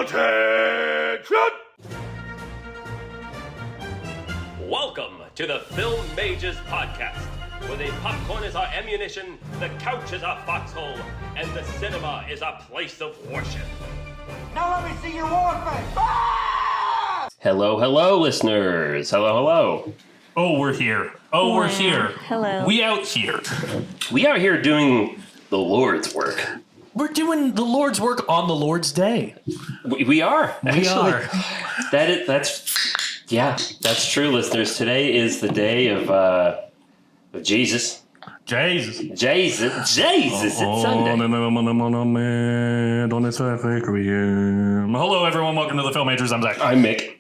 Attention! Welcome to the Film Mages Podcast, where the popcorn is our ammunition, the couch is our foxhole, and the cinema is a place of worship. Now let me see your war face! Ah! Hello, listeners. Hello. Oh, we're here. We're here. Hello. We out here. We are here doing the Lord's work. We're doing the Lord's work on the Lord's Day. We are. We are. That's true, listeners. Today is the day of Jesus. Jesus. It's Sunday. Hello, everyone. Welcome to the Film Majors. I'm Zach. I'm Mick.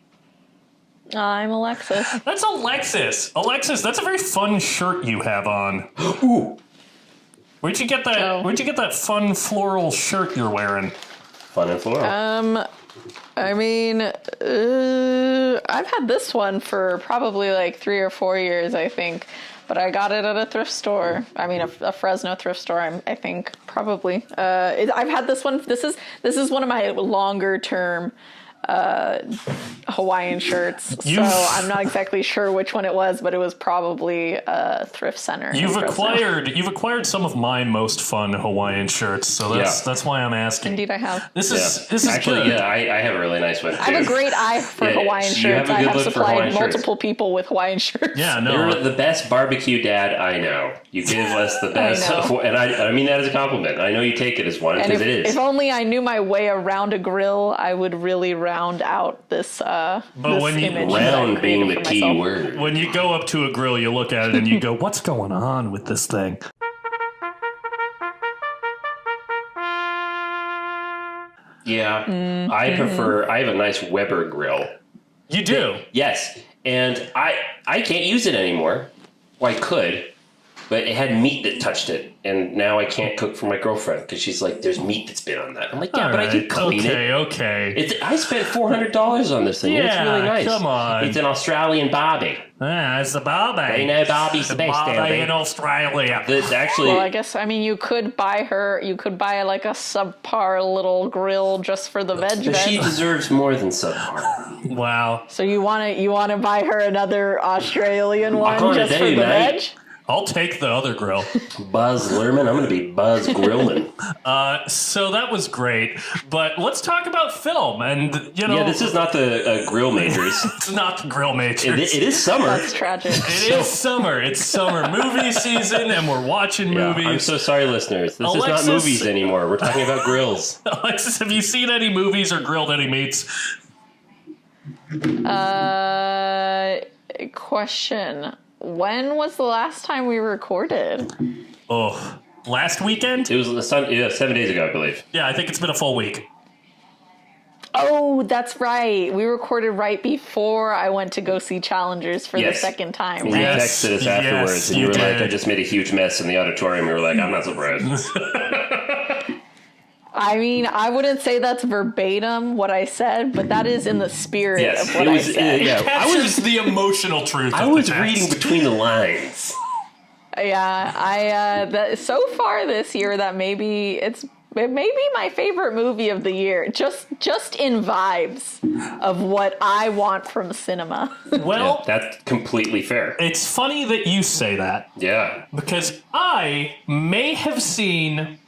I'm Alexis. That's Alexis. Alexis, that's a very fun shirt you have on. Ooh. Where'd you get that? Oh. Where'd you get that fun floral shirt you're wearing? Fun and floral. I've had this one for probably like 3 or 4 years, I think. But I got it at a thrift store. I mean, a Fresno thrift store, I think, probably. I've had this one. This is one of my longer term Hawaiian shirts. So I'm not exactly sure which one it was, but it was probably a thrift center. You've acquired some of my most fun Hawaiian shirts, so that's why I'm asking. Indeed, I have. This is actually good. Yeah. I have a really nice one too. I have a great eye for Hawaiian you shirts. have a good I have look for supplied Hawaiian multiple shirts. people with Hawaiian shirts. Yeah, no. You're the best barbecue dad I know. You give us the best, know. and I mean that as a compliment. I know you take it as one because it is. If only I knew my way around a grill, I would really round out this. But this when you image that I Round being the created for key myself. word. When you go up to a grill, you look at it and you go, what's going on with this thing? Yeah, I prefer. I have a nice Weber grill. You do? Yes, and I can't use it anymore. Well, I could, but it had meat that touched it, and now I can't cook for my girlfriend because she's like, "There's meat that's been on that." I'm like, "Yeah, but I can clean it." Okay. I spent $400 on this thing. Yeah, it's really nice. come on. It's an Australian Barbie. Ah, it's the Barbie. They know Barbie's the best. Barbie in Australia. Actually, Well, I guess you could buy her. You could buy like a subpar little grill just for the veg. but she deserves more than subpar. Wow. So you want to buy her another Australian one gonna just for do, the mate. veg? I'll take the other grill. Buzz Lerman. I'm going to be Buzz Grillman. So that was great. But let's talk about film. And, Yeah, this is not the grill majors. It's not the grill majors. It is summer. That's tragic. It is summer. It's summer movie season, and we're watching movies. I'm so sorry, listeners. This Alexis- is not movies anymore. We're talking about grills. Alexis, have you seen any movies or grilled any meats? Question. When was the last time we recorded? Oh, last weekend? It was 7 days ago, I believe. Yeah, I think it's been a full week. Oh, that's right. We recorded right before I went to go see Challengers for the Yes. second time. And Right? you Yes, texted us afterwards, yes, and you you were like, did. I just made a huge mess in the auditorium. We were like, I'm not surprised. I mean, I wouldn't say that's verbatim what I said, but that is in the spirit Yes, of what it was. I said. Yeah, Captures the emotional truth I of was the text. reading between the lines. Yeah, so far this year it may be my favorite movie of the year. Just in vibes of what I want from cinema. Well, That's completely fair. it's funny that you say that, Yeah. because I may have seen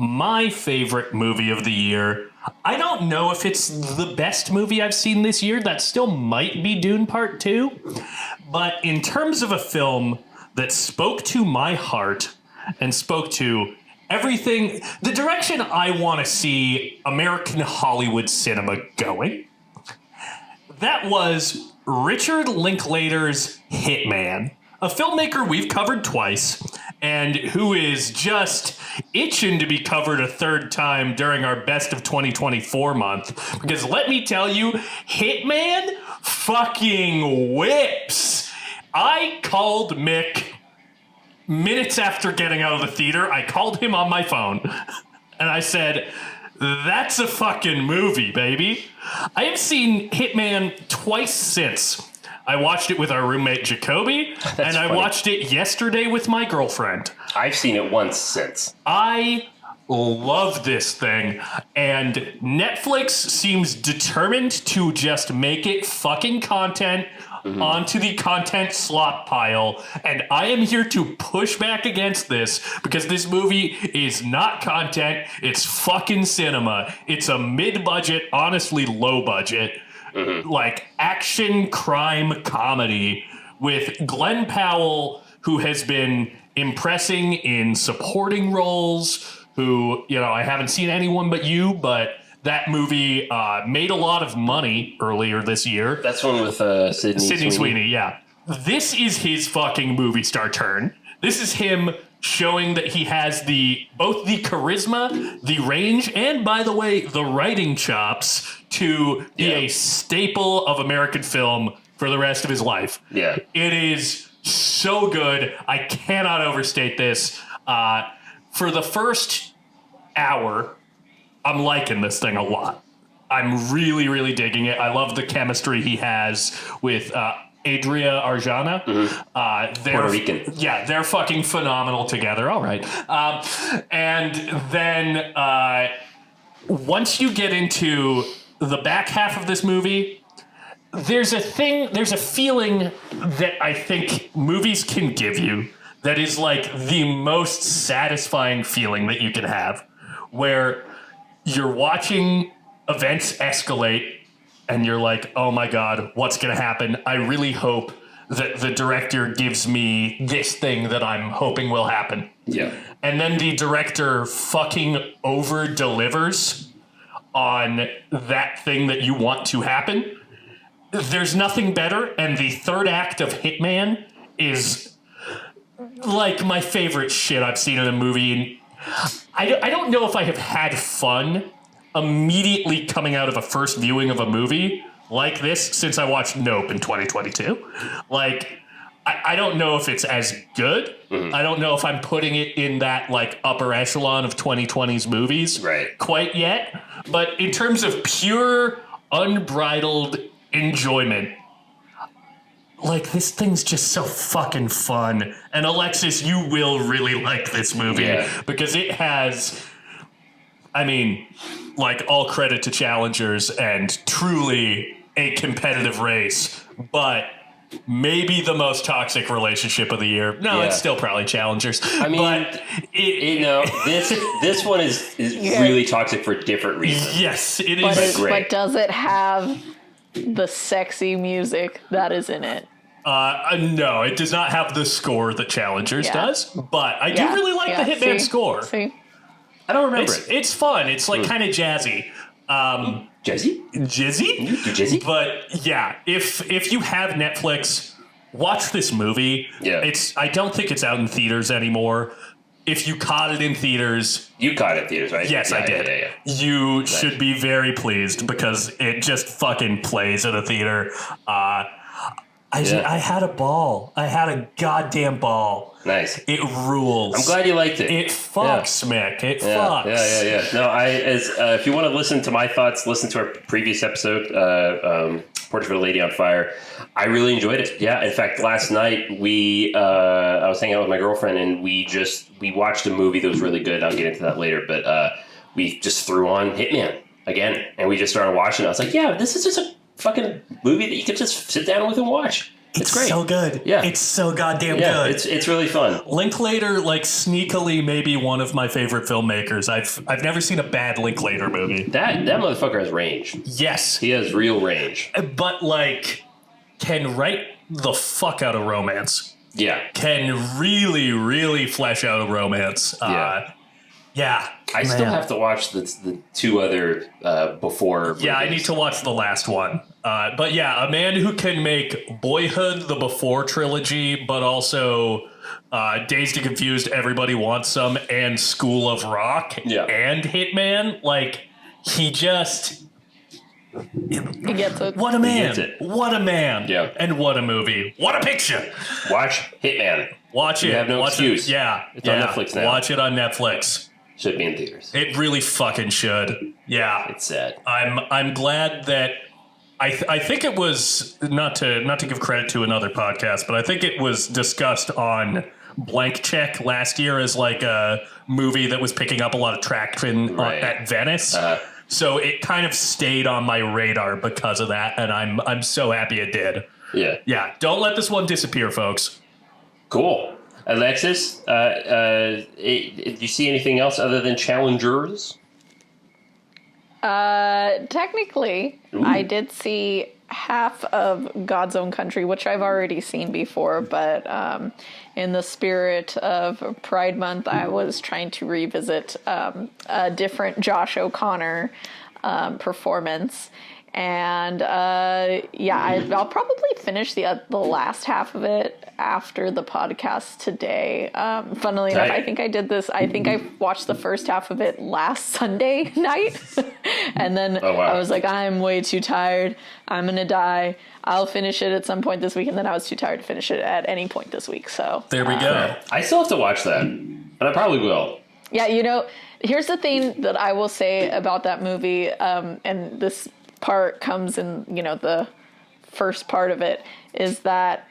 my favorite movie of the year. I don't know if it's the best movie I've seen this year. That still might be Dune Part 2. But in terms of a film that spoke to my heart and spoke to everything, the direction I want to see American Hollywood cinema going, that was Richard Linklater's Hitman, a filmmaker we've covered twice and who is just itching to be covered a third time during our Best of 2024 month. Because let me tell you, Hitman fucking whips. I called Mick minutes after getting out of the theater. I called him on my phone and I said, that's a fucking movie, baby. I have seen Hitman twice since. I watched it with our roommate Jacoby, and I funny. watched it yesterday with my girlfriend. I've seen it once since. I love this thing, and Netflix seems determined to just make it fucking content onto the content slot pile, and I am here to push back against this because this movie is not content, it's fucking cinema. It's a mid-budget, honestly low budget, like action crime comedy with Glenn Powell, who has been impressing in supporting roles, who, you know, I haven't seen Anyone But You, but that movie made a lot of money earlier this year. That's one with Sydney Sweeney, yeah. This is his fucking movie star turn. This is him showing that he has both the charisma, the range, and, by the way, the writing chops to be a staple of American film for the rest of his life. Yeah. It is so good. I cannot overstate this. For the first hour, I'm liking this thing a lot. I'm really, really digging it. I love the chemistry he has with Adria Arjona. Puerto Rican. Yeah, they're fucking phenomenal together. All right. And then once you get into the back half of this movie, there's a feeling that I think movies can give you that is like the most satisfying feeling that you can have, where you're watching events escalate and you're like, oh my God, what's going to happen? I really hope that the director gives me this thing that I'm hoping will happen. Yeah. And then the director fucking over delivers on that thing that you want to happen. There's nothing better. And the third act of Hitman is like my favorite shit I've seen in a movie. I don't know if I have had fun immediately coming out of a first viewing of a movie like this since I watched Nope in 2022. Like, I don't know if it's as good. I don't know if I'm putting it in that like upper echelon of 2020's movies quite yet. But in terms of pure, unbridled enjoyment, like, this thing's just so fucking fun. And Alexis, you will really like this movie because it has, I mean, like, all credit to challengers and truly a competitive race, but maybe the most toxic relationship of the year. No, it's still probably challengers. I mean, but this one is really toxic for different reasons. Yes, it is. But does it have the sexy music that is in it? No, it does not have the score that Challengers does, but I do really like the Hitman score. See? I don't remember it. It's fun. It's like kind of jazzy. Jazzy? Jizzy? But yeah, if you have Netflix, watch this movie. Yeah. I don't think it's out in theaters anymore. If you caught it in theaters... You caught it in theaters, right? Yes, I did. Yeah. You should be very pleased because it just fucking plays in a theater. I had a ball. I had a goddamn ball. Nice. It rules. I'm glad you liked it. It fucks, Mick. It fucks. Yeah. No, if you want to listen to my thoughts, listen to our previous episode, Portrait of a Lady on Fire. I really enjoyed it. Yeah. In fact, last night I was hanging out with my girlfriend and we watched a movie that was really good. I'll get into that later, but we just threw on Hitman again and we just started watching it. I was like, yeah, this is just a fucking movie that you could just sit down with and watch. It's great. So good. Yeah. It's so goddamn good. It's really fun. Linklater, like, sneakily maybe one of my favorite filmmakers. I've never seen a bad Linklater movie. That motherfucker has range. Yes. He has real range. But, like, can write the fuck out of romance. Yeah. Can really, really flesh out a romance. Yeah. I still have to watch the two other before. Yeah, I need to watch the last one. But yeah, a man who can make Boyhood, the Before trilogy, but also Dazed and Confused, Everybody Wants Some, and School of Rock, and Hitman. Like, he just... He gets it. What a man. He gets it. What a man. Yeah. And what a movie. What a picture. Watch Hitman. Watch it. You have no excuse. It. Yeah. It's on Netflix now. Watch it on Netflix. Should be in theaters. It really fucking should. Yeah. It's sad. I'm glad that I think it was not to give credit to another podcast, but I think it was discussed on Blank Check last year as like a movie that was picking up a lot of traction at Venice. So it kind of stayed on my radar because of that, and I'm so happy it did. Yeah. Don't let this one disappear, folks. Cool. Alexis, did you see anything else other than Challengers? Technically, I did see half of God's Own Country, which I've already seen before, but in the spirit of Pride Month, I was trying to revisit a different Josh O'Connor performance. And I'll probably finish the last half of it after the podcast today. Funnily enough, I think I watched the first half of it last Sunday night. And then I was like, I'm way too tired. I'm going to die. I'll finish it at some point this week. And then I was too tired to finish it at any point this week. So there we go. I still have to watch that. And I probably will. Yeah, here's the thing that I will say about that movie. And this part comes in, the first part of it is that,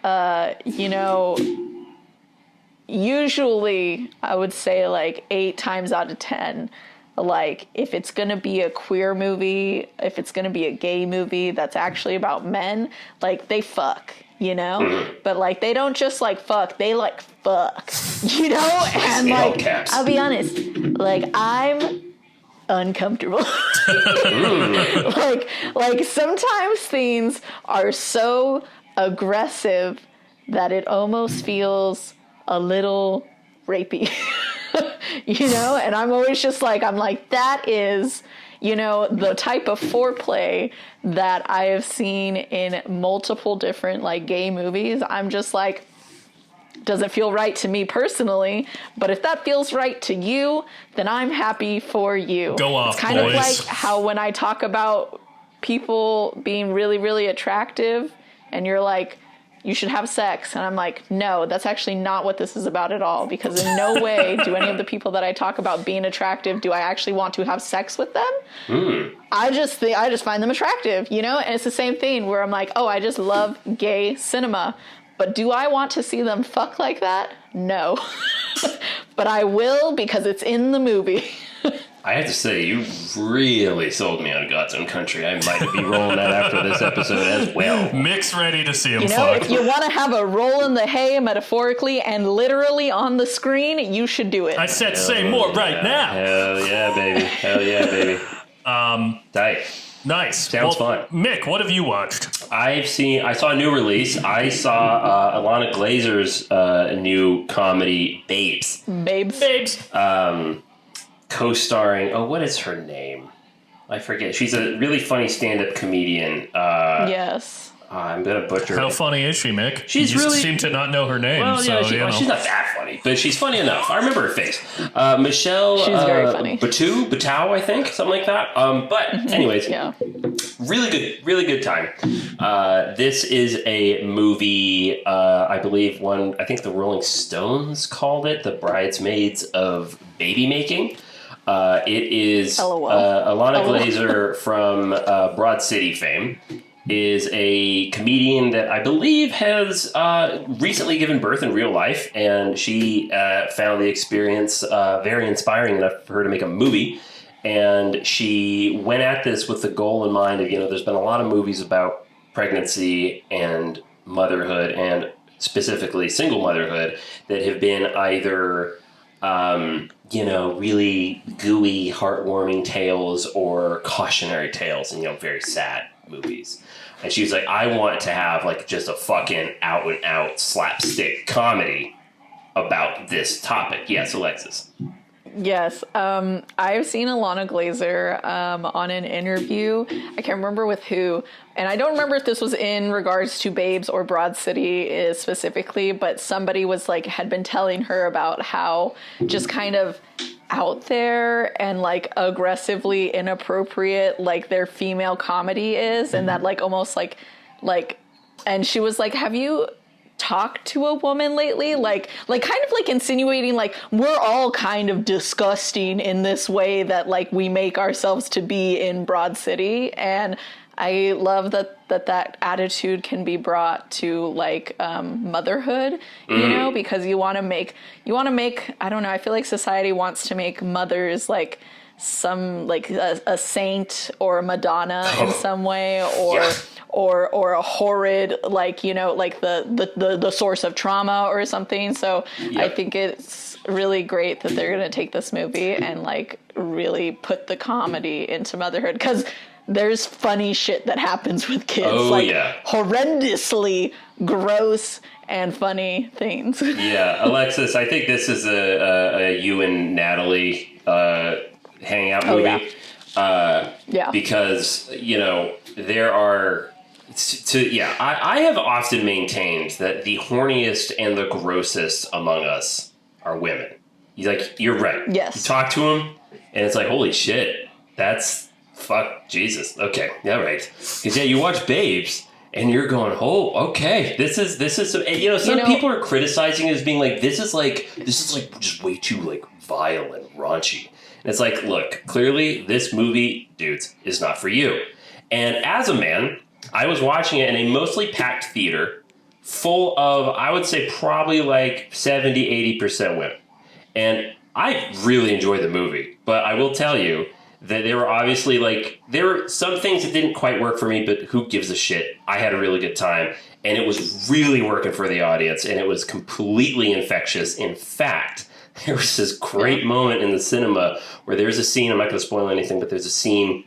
usually I would say like 8 times out of 10, like if it's going to be a queer movie, if it's going to be a gay movie that's actually about men, like they fuck, but like they don't just like fuck, they like fuck, and like, I'll be honest, like I'm uncomfortable. like sometimes things are so aggressive that it almost feels a little rapey. And I'm always just like, that is, the type of foreplay that I have seen in multiple different like gay movies. I'm just like, doesn't feel right to me personally, but if that feels right to you, then I'm happy for you. Go off, it's kind boys. of like how when I talk about people being really, really attractive and you're like, you should have sex. And I'm like, no, that's actually not what this is about at all. Because in no way do any of the people that I talk about being attractive, do I actually want to have sex with them. I just find them attractive, and it's the same thing where I'm like, oh, I just love gay cinema. But do I want to see them fuck like that? No. But I will because it's in the movie. I have to say, you really sold me on God's Own Country. I might be rolling that after this episode as well. Mick's ready to see him fuck. If you want to have a roll in the hay metaphorically and literally on the screen, you should do it. I said say more right now. Hell yeah, baby. Hell yeah, baby. Tight. Nice. Sounds fun. Mick, what have you watched? I saw a new release. I saw Alana Glazer's new comedy, Babes. Co-starring, what is her name? I forget. She's a really funny stand-up comedian. Yes. I'm going to butcher How funny is she, Mick? She's you really... seem to not know her name. Well, so, she's not that funny, but she's funny enough. I remember her face. Michelle... She's very funny. Batou, I think, something like that. But anyways, really good time. This is a movie, I believe I think the Rolling Stones called it The Bridesmaids of Baby Making. It is Alana Glazer from Broad City fame. Is a comedian that I believe has recently given birth in real life, and she found the experience very inspiring enough for her to make a movie. And she went at this with the goal in mind of, there's been a lot of movies about pregnancy and motherhood, and specifically single motherhood, that have been either really gooey, heartwarming tales or cautionary tales, and very sad movies. And she was like, I want to have like just a fucking out and out slapstick comedy about this topic. Yes, Alexis. Yes. I've seen Alana Glazer on an interview. I can't remember with who. And I don't remember if this was in regards to Babes or Broad City specifically, but somebody was like, had been telling her about how just kind of out there and like aggressively inappropriate like their female comedy is, and that like almost like and she was like, have you talked to a woman lately? Like kind of like insinuating like we're all kind of disgusting in this way that like we make ourselves to be in Broad City. And I love that attitude can be brought to like motherhood, you know, because you want to make, I don't know, I feel like society wants to make mothers like some like a saint or a Madonna in some way, or a horrid, like, you know, like the source of trauma or something. So I think it's really great that they're going to take this movie and like really put the comedy into motherhood, because there's funny shit that happens with kids, horrendously gross and funny things. Yeah, Alexis, I think this is a you and Natalie hangout movie. Because, you know, there are... I have often maintained that the horniest and the grossest among us are women. You're right. Yes. You talk to them, and it's like, holy shit, that's... Fuck, Jesus. Okay, yeah, right. Because, you watch Babes, and you're going, oh, okay, this is, and, you know, some people are criticizing it as being like, this is just way too, like, vile and raunchy. And it's like, look, clearly this movie, dudes, is not for you. And as a man, I was watching it in a mostly packed theater full of, I would say, probably like 70, 80% women. And I really enjoyed the movie, but I will tell you that there were obviously, like, there were some things that didn't quite work for me, but who gives a shit? I had a really good time, and it was really working for the audience, and it was completely infectious. In fact, there was this great moment in the cinema where there's a scene, I'm not going to spoil anything, but there's a scene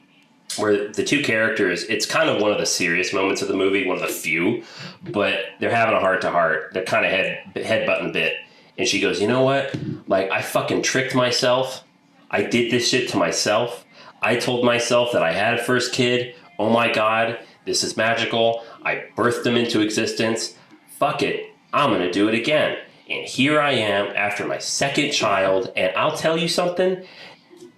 where the two characters, it's kind of one of the serious moments of the movie, one of the few, but they're having a heart-to-heart. They're kind of headbutting a bit, and she goes, you know what? Like, I fucking tricked myself. I did this shit to myself. I told myself that I had a first kid. Oh my God, this is magical. I birthed them into existence. Fuck it. I'm going to do it again. And here I am after my second child. And I'll tell you something.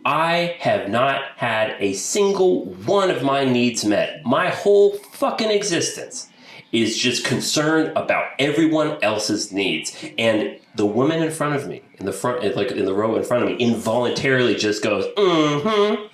I have not had a single one of my needs met. My whole fucking existence is just concerned about everyone else's needs. And the woman in front of me, in the row in front of me, involuntarily just goes, mm-hmm.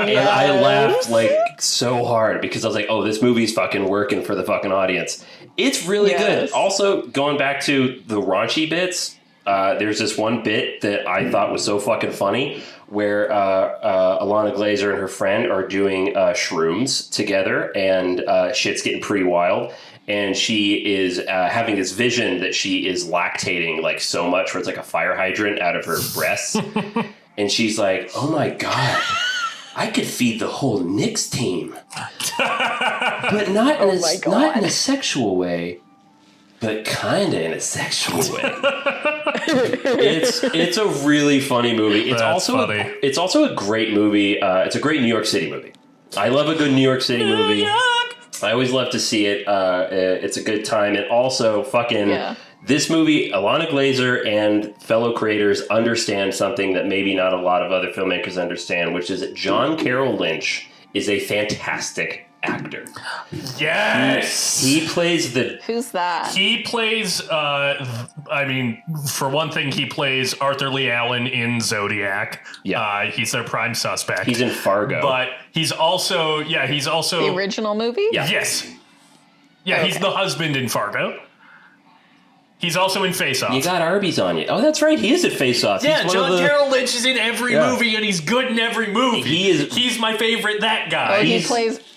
And I laughed like so hard because I was like, oh, this movie's fucking working for the fucking audience. It's really good. Also, going back to the raunchy bits, there's this one bit that I thought was so fucking funny where Alana Glazer and her friend are doing shrooms together, and shit's getting pretty wild. And she is having this vision that she is lactating like so much where it's like a fire hydrant out of her breasts. And she's like, oh my God, I could feed the whole Knicks team. But not in a sexual way, but kind of in a sexual way. It's a really funny movie. It's also a great movie. It's a great New York City movie. I love a good New York City movie. I always love to see it. It's a good time. And also, this movie, Alana Glazer and fellow creators understand something that maybe not a lot of other filmmakers understand, which is that John Carroll Lynch is a fantastic actor. Yes! He plays Who's that? He plays, for one thing, he plays Arthur Lee Allen in Zodiac. Yeah. He's their prime suspect. He's in Fargo. But he's also... The original movie? Yeah. Yes. Yeah, he's the husband in Fargo. He's also in Face Off. You got Arby's on you. Oh, that's right. He is at Face Off. Yeah, John Carroll Lynch is in every movie, and he's good in every movie. He's my favorite that guy. Oh,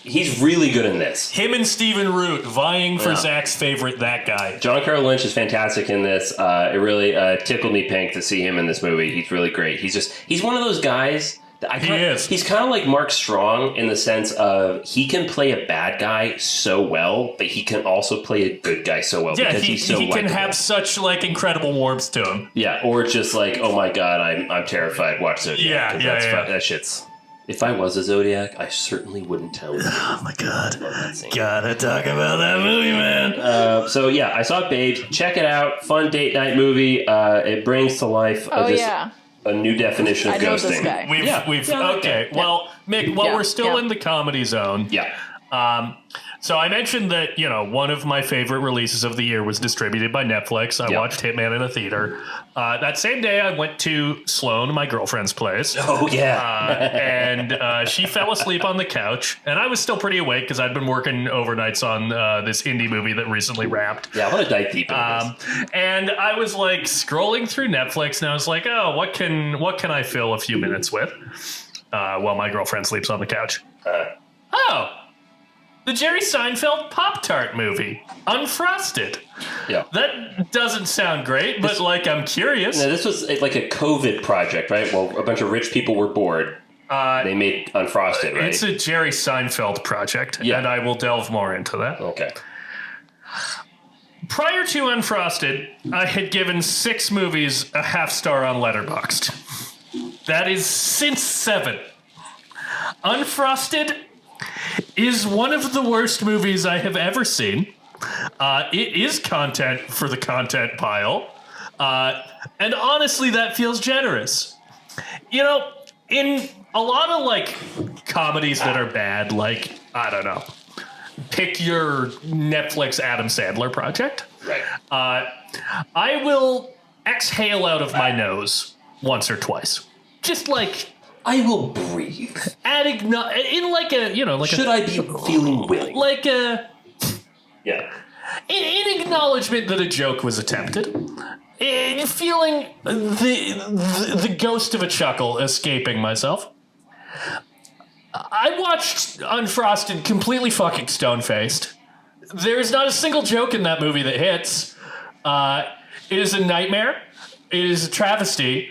He's really good in this. Him and Stephen Root vying for Zach's favorite that guy. John Carroll Lynch is fantastic in this. It really tickled me pink to see him in this movie. He's really great. He's one of those guys... He's kind of like Mark Strong in the sense of he can play a bad guy so well, but he can also play a good guy so well because he's so likable. He can have such like incredible warmth to him. Yeah, or just like, oh my God, I'm terrified. Watch Zodiac. That shit's... If I was a Zodiac, I certainly wouldn't tell you. Oh my God. Gotta talk about that movie, man. So yeah, I saw Babes. Check it out. Fun date night movie. It brings to life a new definition of ghosting. This guy. We've okay. Well, Mick, while we're still in the comedy zone, So I mentioned that, one of my favorite releases of the year was distributed by Netflix. I watched Hitman in a theater. That same day, I went to Sloan, my girlfriend's place. Oh, yeah. And she fell asleep on the couch. And I was still pretty awake because I'd been working overnights on this indie movie that recently wrapped. Yeah, I want to dive deep into this. And I was like scrolling through Netflix and I was like, oh, what can I fill a few minutes with while my girlfriend sleeps on the couch? The Jerry Seinfeld Pop-Tart movie, Unfrosted. Yeah. That doesn't sound great, but I'm curious. No, this was like a COVID project, right? Well, a bunch of rich people were bored. They made Unfrosted, right? It's a Jerry Seinfeld project, and I will delve more into that. Okay. Prior to Unfrosted, I had given 6 movies a half star on Letterboxd. That is since 7. Unfrosted is one of the worst movies I have ever seen. It is content for the content pile. And honestly, that feels generous. In a lot of comedies that are bad, I don't know, pick your Netflix Adam Sandler project. Right. I will exhale out of my nose once or twice. Just I will breathe. adding in Should I be feeling willing? Yeah. In acknowledgement that a joke was attempted, in feeling the ghost of a chuckle escaping myself. I watched Unfrosted completely fucking stone-faced. There's not a single joke in that movie that hits. It is a nightmare. It is a travesty.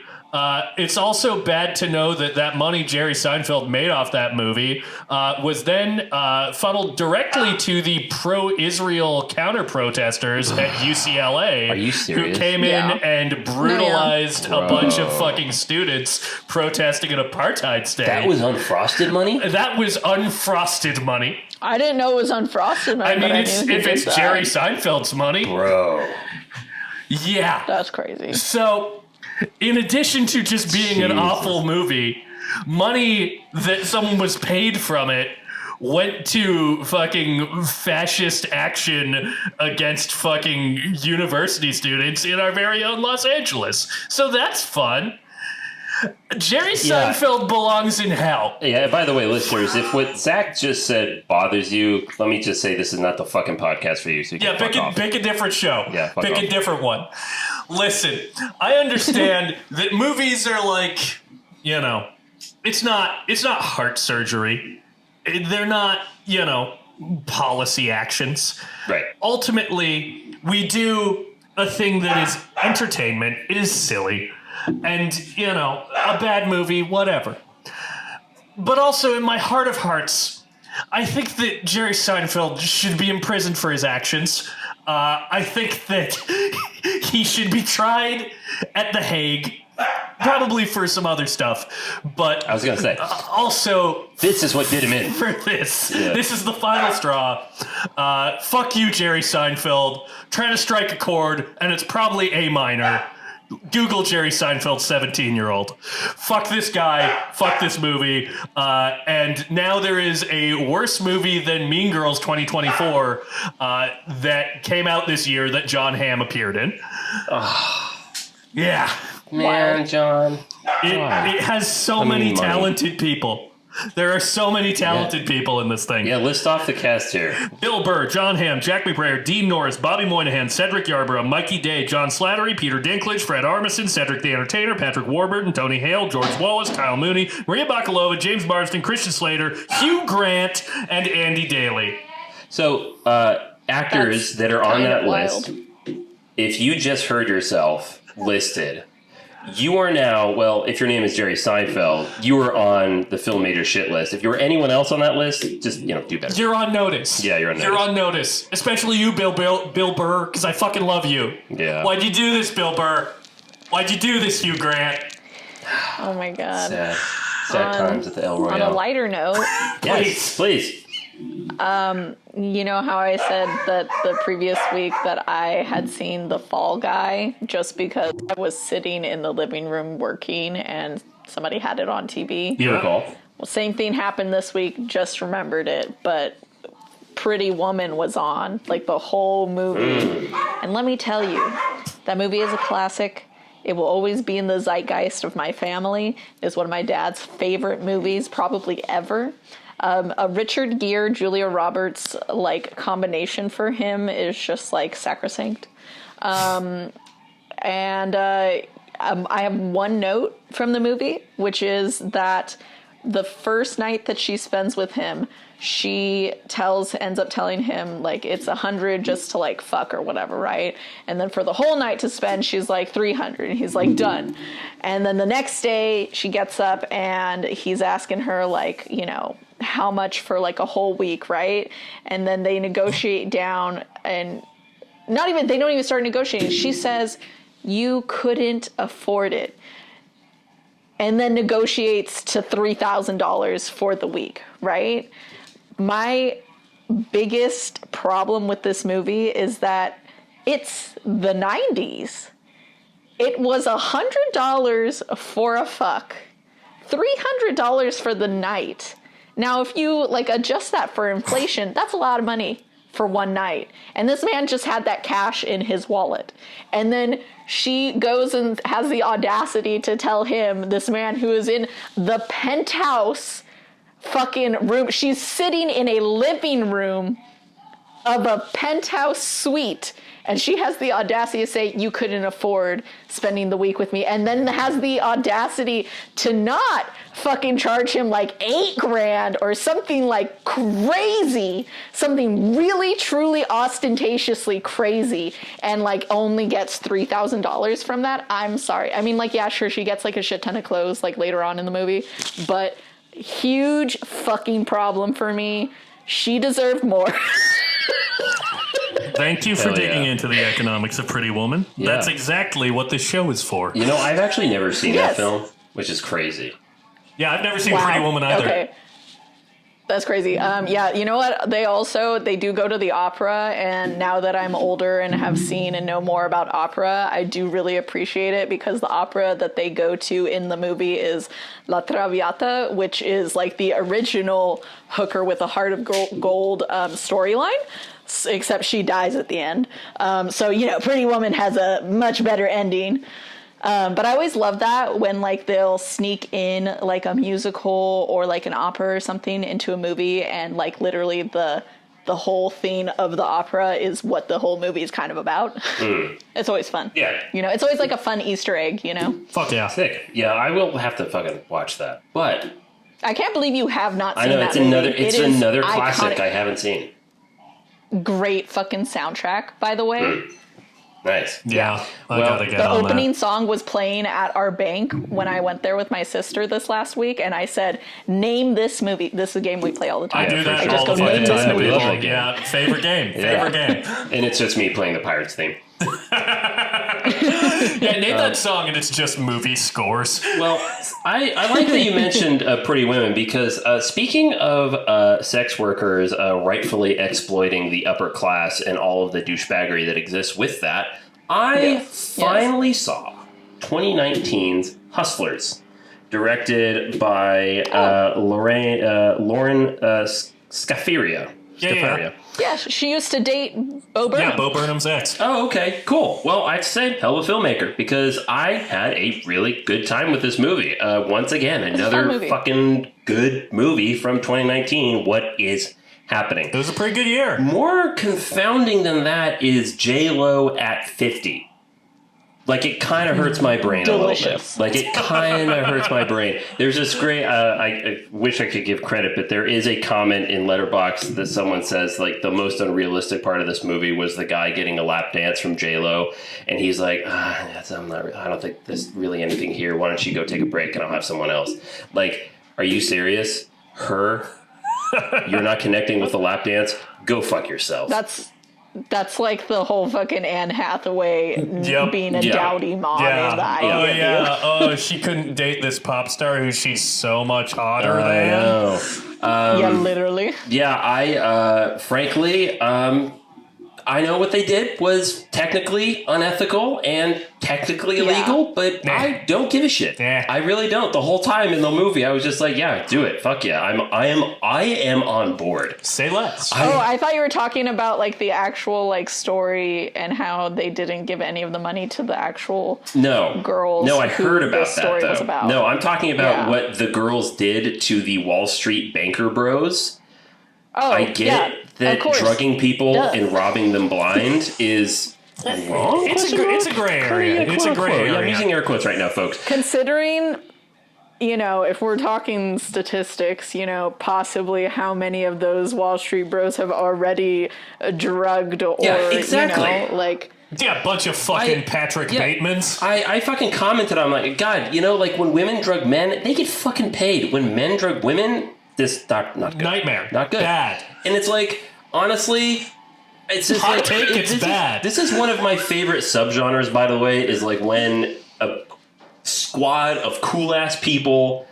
It's also bad to know that money Jerry Seinfeld made off that movie was then funneled directly to the pro-Israel counter-protesters at UCLA. Are you serious? Who came in and brutalized a bunch of fucking students protesting an apartheid state. That was Unfrosted money? That was Unfrosted money. I didn't know it was Unfrosted money. I mean, if it's Jerry Seinfeld's money. Bro. Yeah. That's crazy. So, in addition to just being an awful movie, money that someone was paid from it went to fucking fascist action against fucking university students in our very own Los Angeles. So that's fun. Jerry Seinfeld belongs in hell. Yeah, by the way, listeners, if what Zach just said bothers you, let me just say this is not the fucking podcast for you. So you can pick a different show. Yeah, pick a different one. Listen, I understand that movies are it's not heart surgery. They're not, policy actions. Right. Ultimately, we do a thing that is entertainment. It is silly. And, a bad movie, whatever. But also, in my heart of hearts, I think that Jerry Seinfeld should be imprisoned for his actions. I think that he should be tried at The Hague, probably for some other stuff. But I was going to say, also, this is what did him in. For this. Yeah. This is the final straw. Fuck you, Jerry Seinfeld. Trying to strike a chord, and it's probably A minor. Google Jerry Seinfeld 17-year-old. Fuck this guy. Fuck this movie. And now there is a worse movie than Mean Girls 2024 that came out this year that John Hamm appeared in. Yeah. Man, John. It has so many talented people. There are so many talented people in this thing. Yeah, list off the cast here. Bill Burr, John Hamm, Jack McBrayer, Dean Norris, Bobby Moynihan, Cedric Yarborough, Mikey Day, John Slattery, Peter Dinklage, Fred Armisen, Cedric the Entertainer, Patrick Warburton, Tony Hale, George Wallace, Kyle Mooney, Maria Bakalova, James Marsden, Christian Slater, Hugh Grant, and Andy Daly. So, actors that are on that list, if you just heard yourself listed, you are now, well, if your name is Jerry Seinfeld, you are on the Filmmaker shit list. If you were anyone else on that list, just, do better. You're on notice. Yeah, you're on notice. You're on notice. Especially you, Bill Burr, because I fucking love you. Yeah. Why'd you do this, Bill Burr? Why'd you do this, Hugh Grant? Oh, my God. Sad times at the El Royale. On a lighter note. Yes, please. You know how I said that the previous week that I had seen The Fall Guy just because I was sitting in the living room working and somebody had it on TV? You recall. Well, same thing happened this week. Just remembered it, but Pretty Woman was on, like the whole movie. And let me tell you, that movie is a classic. It will always be in the zeitgeist of my family. It's one of my dad's favorite movies, probably ever. A Richard Gere, Julia Roberts like combination for him is just like sacrosanct. I have one note from the movie, which is that the first night that she spends with him, she ends up telling him like it's 100 just to like fuck or whatever, right? And then for the whole night to spend, she's like 300, and he's like done. And then the next day she gets up and he's asking her like, you know, how much for like a whole week, right? And then they negotiate down, and they don't even start negotiating. She says, you couldn't afford it. And then negotiates to $3,000 for the week, right? My biggest problem with this movie is that it's the 90s. It was $100 for a fuck, $300 for the night. Now, if you like adjust that for inflation, that's a lot of money for one night. And this man just had that cash in his wallet. And then she goes and has the audacity to tell him, this man who is in the penthouse fucking room, she's sitting in a living room of a penthouse suite, and she has the audacity to say, you couldn't afford spending the week with me, and then has the audacity to not fucking charge him like $8,000 or something like crazy, something really truly ostentatiously crazy, and like only gets $3,000 from that. I'm sorry. I mean, like, yeah, sure, she gets like a shit ton of clothes like later on in the movie, but huge fucking problem for me. She deserved more. Thank you for digging into the economics of Pretty Woman. Yeah. That's exactly what this show is for. You know, I've actually never seen that film, which is crazy. Yeah, I've never seen Pretty Woman either. Okay. That's crazy. Yeah, you know what? They do go to the opera, and now that I'm older and have seen and know more about opera, I do really appreciate it, because the opera that they go to in the movie is La Traviata, which is like the original hooker with a heart of gold storyline, except she dies at the end. So, you know, Pretty Woman has a much better ending. But I always love that when like they'll sneak in like a musical or like an opera or something into a movie, and like literally the whole theme of the opera is what the whole movie is kind of about. It's always fun. Yeah. You know, it's always like a fun Easter egg, you know? Fuck yeah. Sick. Yeah, I will have to fucking watch that. But I can't believe you have not seen that. I know, it's another classic I haven't seen. Great fucking soundtrack, by the way. Nice. Yeah. I gotta get on the opening song was playing at our bank when I went there with my sister this last week, and I said, name this movie. This is a game we play all the time. I do that I just all go, the name this time. movie. Yeah, favorite game. Favorite game. And it's just me playing the Pirates theme. Yeah, name that song and it's just movie scores. Well, I like that you mentioned Pretty Women, because speaking of sex workers rightfully exploiting the upper class and all of the douchebaggery that exists with that, I finally saw 2019's Hustlers, directed by Lauren Scafaria. Yeah, she used to date Bo Burnham. Yeah, Bo Burnham's ex. Oh, okay, cool. Well, I have to say, hell of a filmmaker, because I had a really good time with this movie. Once again, another fucking good movie from 2019. What is happening? It was a pretty good year. More confounding than that is J-Lo at 50. Like, it kind of hurts my brain a little bit. Like, it kind of hurts my brain. There's this great, I wish I could give credit, but there is a comment in Letterboxd that someone says, like, the most unrealistic part of this movie was the guy getting a lap dance from J-Lo. And he's like, I don't think there's really anything here. Why don't you go take a break and I'll have someone else? Like, are you serious? Her? You're not connecting with the lap dance? Go fuck yourself. That's like the whole fucking Anne Hathaway being a dowdy mom in the eye. Oh, she couldn't date this pop star who she's so much hotter than. Yeah, literally. Yeah, I frankly, I know what they did was technically unethical and technically illegal, but I don't give a shit. I really don't. The whole time in the movie, I was just like, yeah, do it. Fuck yeah. I am on board. Say less. I thought you were talking about like the actual like story and how they didn't give any of the money to the actual girls. No, I heard about that though. Was about. No, I'm talking about what the girls did to the Wall Street banker bros. Oh, I get it that drugging people and robbing them blind is wrong. It's a gray area. It's a gray area. I'm using air quotes right now, folks. Considering, if we're talking statistics, possibly how many of those Wall Street bros have already drugged or, a bunch of fucking Patrick Batemans. I fucking commented on like, God, like when women drug men, they get fucking paid. When men drug women, this not good. Nightmare. Not good. Bad. And it's like, honestly, it's just hot take. It's bad. This is one of my favorite subgenres, by the way, is like when a squad of cool ass people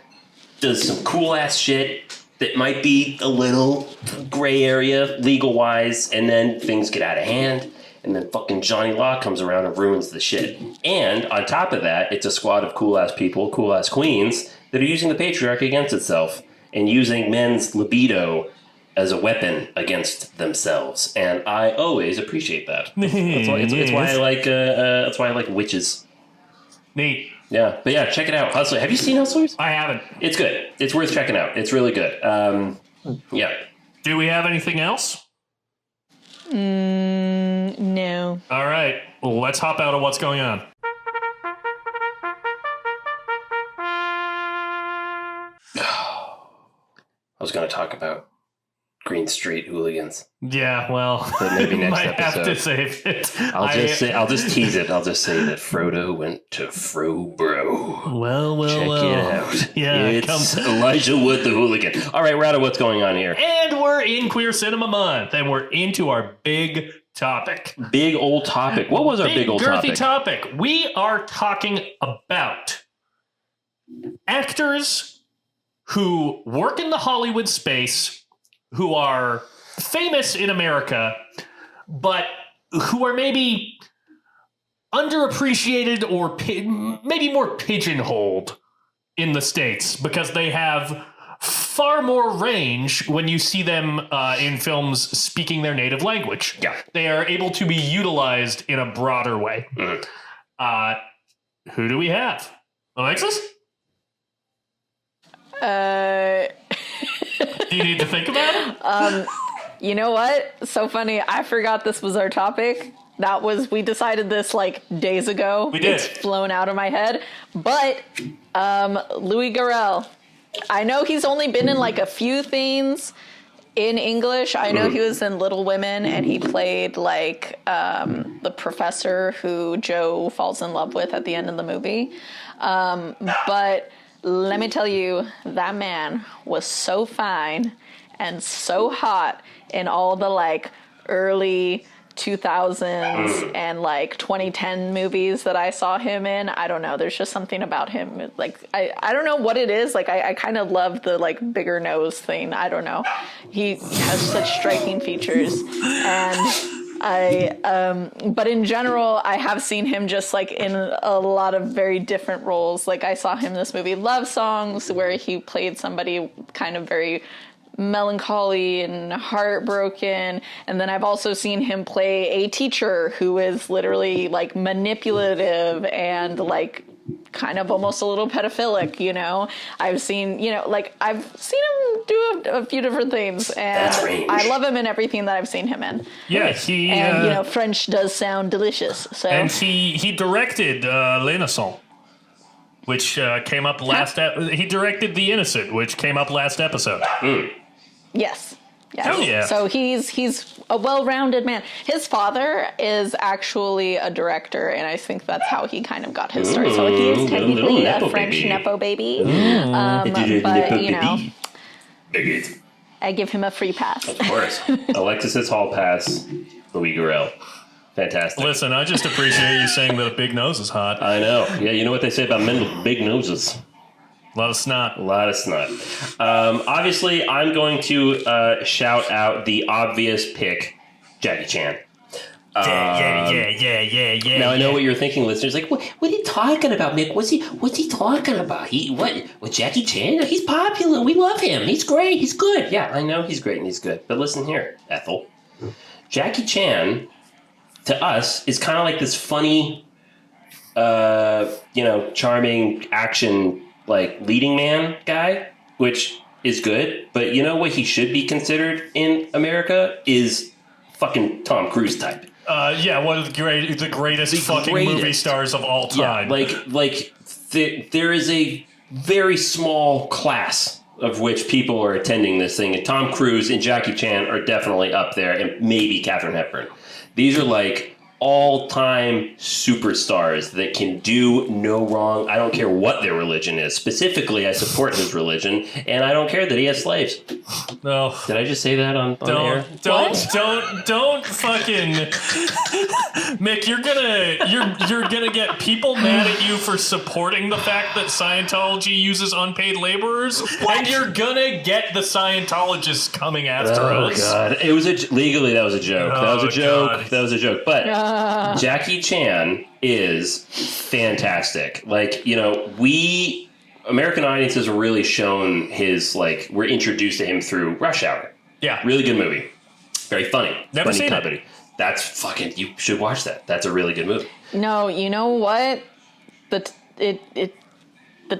does some cool ass shit that might be a little gray area legal wise, and then things get out of hand. And then fucking Johnny Law comes around and ruins the shit. And on top of that, it's a squad of cool ass people, cool ass queens that are using the patriarchy against itself and using men's libido as a weapon against themselves. And I always appreciate that. It's why I like that's why I like witches. Neat. Yeah, but yeah, check it out. Hustler. Have you seen Hustlers? I haven't. It's good. It's worth checking out. It's really good. Yeah. Do we have anything else? No. All right. Well, let's hop out of what's going on. I was going to talk about Green Street hooligans. Yeah, well, but maybe next might episode. have to save it. I'll just tease it. I'll just say that Frodo went to Frobro. Well. Check it out. Yeah, it's Elijah Wood the hooligan. All right, Rado, what's going on here? And we're in Queer Cinema Month, and we're into our big topic. Big old topic. What was our big old girthy topic? We are talking about actors who work in the Hollywood space, who are famous in America, but who are maybe underappreciated or maybe more pigeonholed in the States because they have far more range when you see them in films speaking their native language. Yeah. They are able to be utilized in a broader way. Who do we have? Alexis? Do you need to think about it? You know what? So funny. I forgot this was our topic. We decided this like days ago. We did. It's flown out of my head. But Louis Garrel. I know he's only been in like a few things in English. I know he was in Little Women and he played like the professor who Joe falls in love with at the end of the movie. But let me tell you, that man was so fine and so hot in all the like early 2000s and like 2010 movies that I saw him in. I don't know. There's just something about him. Like, I don't know what it is. Like, I kind of love the like bigger nose thing. I don't know. He has such striking features. And but in general, I have seen him just like in a lot of very different roles. Like I saw him in this movie Love Songs, where he played somebody kind of very melancholy and heartbroken. And then I've also seen him play a teacher who is literally like manipulative and like kind of almost a little pedophilic, I've seen him do a few different things, and I love him in everything that I've seen him in. Yeah, French does sound delicious. So. And he directed L'Innocent, which came up last. He directed The Innocent, which came up last episode. Yes. Hell yeah. So he's a well-rounded man. His father is actually a director, and I think that's how he kind of got his start. So he is technically a French Nepo baby. But, I give him a free pass. Of course. Alexis's hall pass, Louis Garrel. Fantastic. Listen, I just appreciate you saying that a big nose is hot. I know. Yeah, you know what they say about men with big noses? A lot of snot. Obviously, I'm going to shout out the obvious pick, Jackie Chan. Yeah. Now I know what you're thinking, listeners. Like, what are you talking about, Mick? What's he talking about? What Jackie Chan? He's popular. We love him. He's great. He's good. Yeah, I know he's great and he's good. But listen here, Ethel. Jackie Chan, to us, is kind of like this funny, charming action, like, leading man guy, which is good. But you know what he should be considered in America is fucking Tom Cruise type. One of the greatest fucking movie stars of all time. Yeah, there is a very small class of which people are attending this thing, and Tom Cruise and Jackie Chan are definitely up there, and maybe Katharine Hepburn. These are like all-time superstars that can do no wrong. I don't care what their religion is. Specifically, I support his religion, and I don't care that he has slaves. No. Did I just say that on air? Don't fucking Mick, you're gonna get people mad at you for supporting the fact that Scientology uses unpaid laborers, and you're gonna get the Scientologists coming after us. Oh god. It was legally that was a joke. That was a joke. God. That was a joke. But Jackie Chan is fantastic. Like, we American audiences are really shown his, like, we're introduced to him through Rush Hour. Yeah. Really good movie. Very funny. Never funny seen comedy. That's fucking, you should watch that. That's a really good movie. No, you know what? The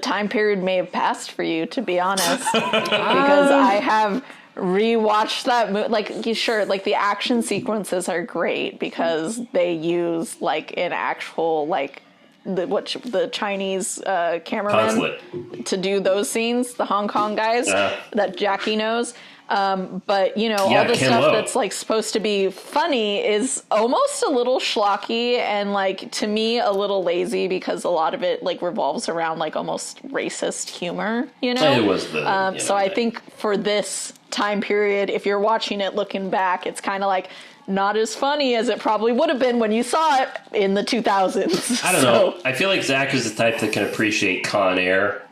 time period may have passed for you, to be honest, because I have rewatched that movie. Like, sure, like, the action sequences are great because they use, like, an actual, like, the Chinese cameraman to do those scenes, the Hong Kong guys that Jackie knows. But all the stuff that's, like, supposed to be funny is almost a little schlocky and, like, to me, a little lazy because a lot of it, like, revolves around, like, almost racist humor, It was so I think for this time period, if you're watching it looking back, it's kind of like not as funny as it probably would have been when you saw it in the 2000s. I don't know. I feel like Zach is the type that can appreciate Con Air.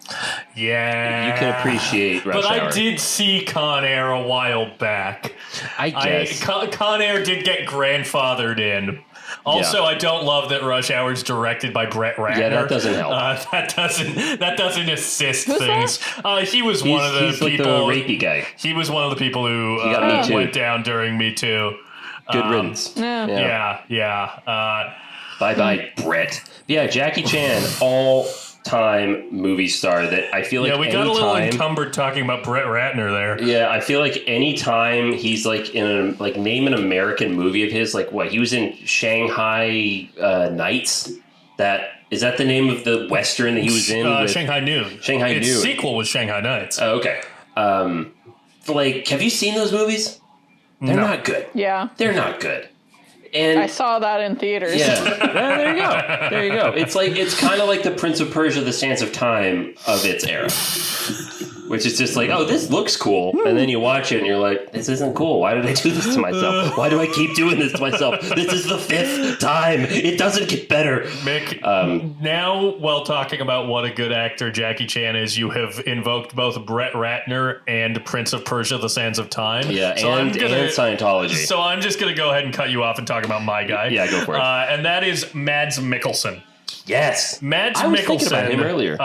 Yeah. You can appreciate Rush Hour. I did see Con Air a while back. I guess. Con Air did get grandfathered in. Also, I don't love that Rush Hour is directed by Brett Ratner. Yeah, that doesn't help. That doesn't assist things. He was one of the people. Like the rapey guy. He was one of the people who went down during Me Too. Good riddance. Yeah. Bye, Brett. Yeah, Jackie Chan, all-time movie star that I feel like we got a little encumbered talking about Brett Ratner there. Yeah, I feel like anytime he's, like, in name an American movie of his, like, what, he was in Shanghai Nights? Is that the name of the Western that he was in? Shanghai Noon. Shanghai Noon. Its sequel was Shanghai Nights. Oh, okay. Like, have you seen those movies? They're not good. Yeah. They're not good. And I saw that in theaters. Yeah. There you go. It's kind of like the Prince of Persia, The Sands of Time of its era. Which is just like, oh, this looks cool. And then you watch it and you're like, this isn't cool. Why did I do this to myself? Why do I keep doing this to myself? This is the 5th time. It doesn't get better. Mick, now while talking about what a good actor Jackie Chan is, you have invoked both Brett Ratner and Prince of Persia, The Sands of Time. Yeah, so and Scientology. So I'm just going to go ahead and cut you off and talk about my guy. Yeah, go for it. And that is Mads Mikkelsen. Yes. Mads I was thinking about him earlier.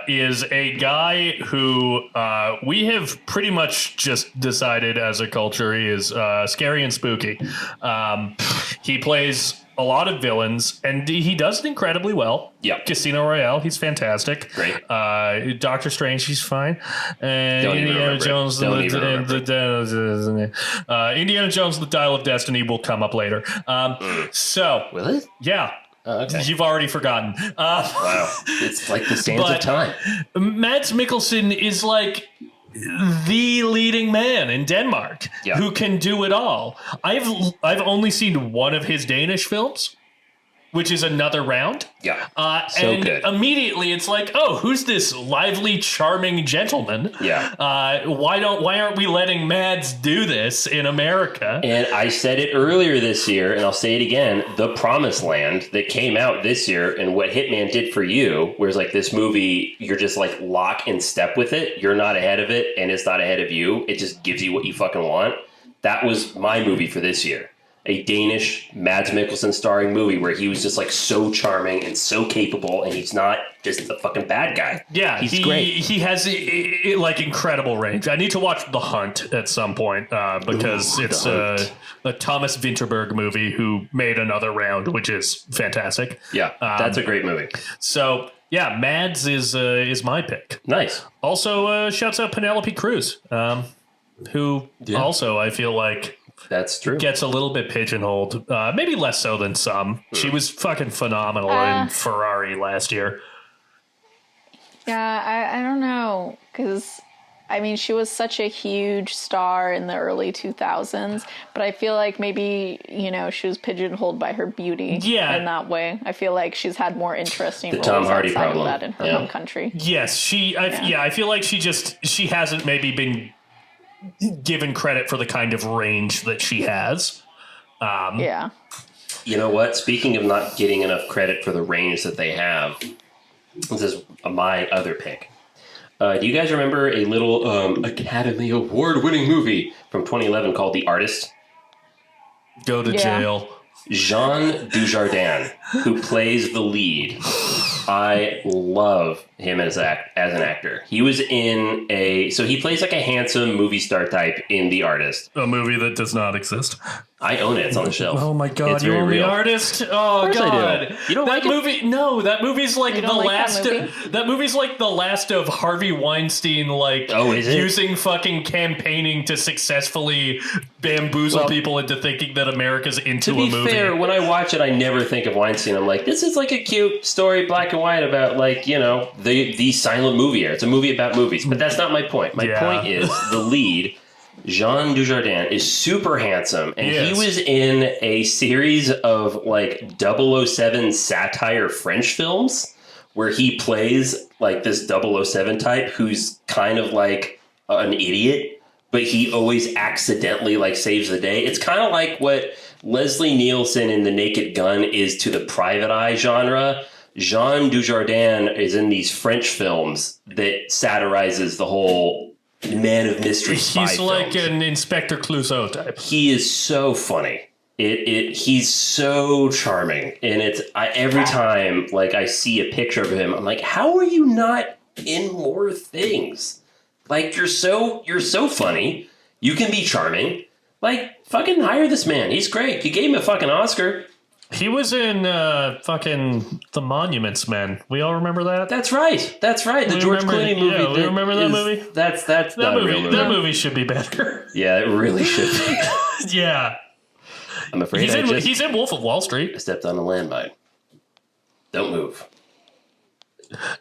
Is a guy who we have pretty much just decided as a culture he is scary and spooky. He plays a lot of villains, and he does it incredibly well. Yeah. Casino Royale, he's fantastic. Great. Doctor Strange, he's fine. And Indiana Jones, Indiana Jones, the Dial of Destiny will come up later. So, will it? Yeah. Oh, okay. You've already forgotten. Wow. It's like the sands of time. Mads Mikkelsen is like the leading man in Denmark who can do it all. I've only seen one of his Danish films, which is Another Round. Yeah. And good. Immediately it's like, oh, who's this lively, charming gentleman? Yeah. Why aren't we letting Mads do this in America? And I said it earlier this year, and I'll say it again, The Promised Land that came out this year and what Hitman did for you, whereas like this movie, you're just like lock and step with it. You're not ahead of it and it's not ahead of you. It just gives you what you fucking want. That was my movie for this year. a Danish Mads Mikkelsen starring movie where he was just like so charming and so capable, and he's not just a fucking bad guy. Yeah, he's great. He has like incredible range. I need to watch The Hunt at some point because it's a Thomas Vinterberg movie who made Another Round, which is fantastic. Yeah, that's a great movie. So yeah, Mads is my pick. Nice. Also, shouts out Penelope Cruz, who also I feel like. That's true. Gets a little bit pigeonholed, maybe less so than some. She was fucking phenomenal in Ferrari last year. Yeah, I don't know, because I mean, she was such a huge star in the early 2000s, but I feel like maybe, she was pigeonholed by her beauty in that way. I feel like she's had more interesting roles Tom Hardy outside problem. of that in her home country. Yes, I feel like she hasn't maybe been given credit for the kind of range that she has. Yeah. You know what? Speaking of not getting enough credit for the range that they have, this is my other pick. Do you guys remember a little Academy Award-winning movie from 2011 called The Artist? Go to jail. Jean Dujardin, who plays the lead. I love him as an actor. He was in so he plays like a handsome movie star type in The Artist. A movie that does not exist. I own it. It's on the shelf. Oh my god, it's you very own real. The Artist? Oh god. You don't that like movie? it? No, that movie's like the last. That movie's like the last of Harvey Weinstein, is it? using fucking campaigning to successfully bamboozle people into thinking that America's into a movie. To be fair, when I watch it, I never think of Weinstein. I'm like, this is like a cute story, black and white, about the silent movie era. It's a movie about movies, but that's not my point. My point is the lead. Jean Dujardin is super handsome, and he was in a series of 007 satire French films where he plays this 007 type who's kind of like an idiot, but he always accidentally saves the day. It's kind of like what Leslie Nielsen in The Naked Gun is to the Private Eye genre. Jean Dujardin is in these French films that satirizes the whole man of mystery spy He's like films. an Inspector Clouseau type. He is so funny. He's so charming, and every time I see a picture of him, I'm like, how are you not in more things? You're so funny. You can be charming. Fucking hire this man. He's great. You gave him a fucking Oscar. He was in fucking The Monuments Men. We all remember that? That's right. The George Clooney movie. Yeah, we remember that movie? That's not a real movie. That movie should be better. Yeah, it really should be. Yeah. I'm afraid he's in Wolf of Wall Street. I stepped on a landmine. Don't move.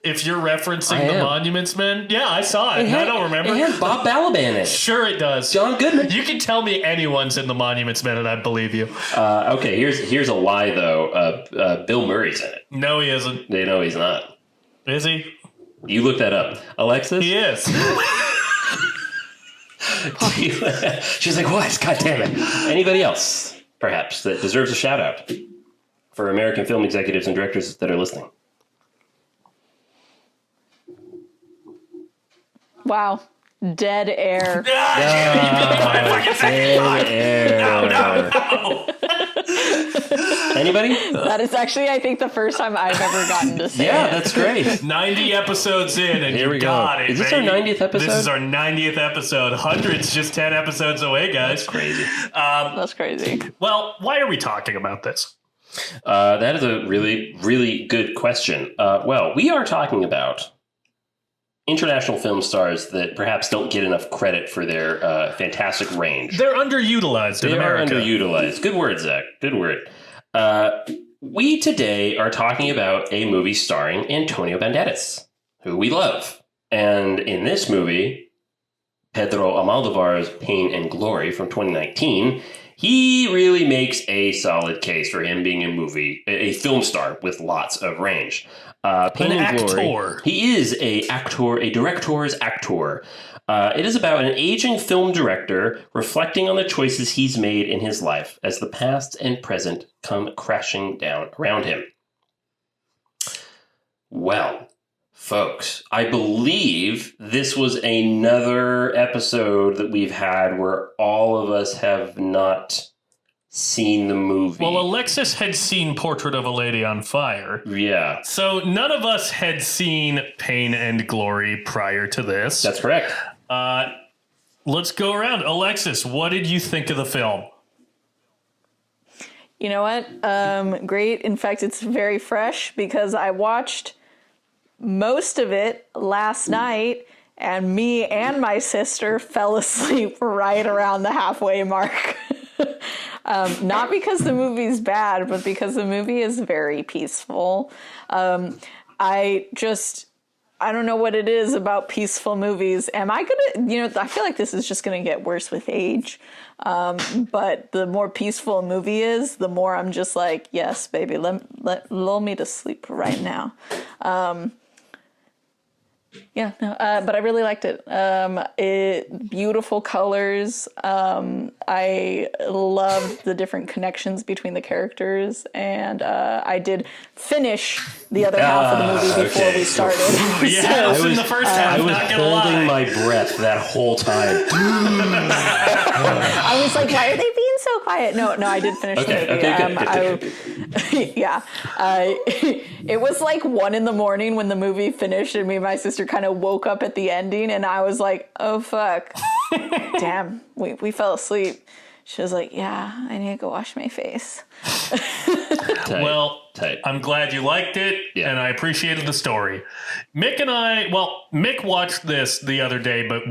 If you're referencing The Monuments Men, yeah, I saw it. I don't remember. It has Bob Balaban in it. Sure it does. John Goodman. You can tell me anyone's in The Monuments Men and I believe you. Okay, here's a lie, though. Bill Murray's in it. No, he isn't. They know he's not. Is he? You look that up. Alexis? He is. She's like, what? God damn it. Anybody else, perhaps, that deserves a shout-out for American film executives and directors that are listening? Wow. Dead air. Anybody? That is actually, I think, the first time I've ever gotten to say it. That's great. 90 episodes in, and Here we got go. it. Is this our 90th episode? This is our 90th episode. 100's just 10 episodes away, guys. That's crazy. That's crazy. Well, why are we talking about this? That is a really, really good question. Well, we are talking about international film stars that perhaps don't get enough credit for their fantastic range. They're underutilized in America. They are underutilized. Good word, Zach. Good word. We today are talking about a movie starring Antonio Banderas, who we love. And in this movie, Pedro Almodóvar's Pain and Glory from 2019, he really makes a solid case for him being a film star with lots of range. Pain and Glory. He is a director's actor. It is about an aging film director reflecting on the choices he's made in his life as the past and present come crashing down around him. Well, folks, I believe this was another episode that we've had where all of us have not seen the movie. Well, Alexis had seen Portrait of a Lady on Fire. Yeah. So none of us had seen Pain and Glory prior to this. That's correct. Let's go around. Alexis, what did you think of the film? You know what? Great. In fact, it's very fresh because I watched most of it last night, and me and my sister fell asleep right around the halfway mark. Not because the movie's bad, but because the movie is very peaceful. I don't know what it is about peaceful movies. Am I gonna, I feel like this is just gonna get worse with age. But the more peaceful a movie is, the more I'm just like, yes, baby, lull me to sleep right now. But I really liked it. Beautiful colors. I loved the different connections between the characters, and I did finish the other half of the movie before we started. Yeah, I was in the first half. I was holding my breath that whole time. I was like, why are they being so quiet? No, I did finish the movie. Good. Yeah. It was like 1 a.m. when the movie finished, and me and my sister kind of woke up at the ending, and I was like, oh, fuck. Damn, we fell asleep. She was like, yeah, I need to go wash my face. Tight. I'm glad you liked it, and I appreciated the story. Mick watched this the other day, but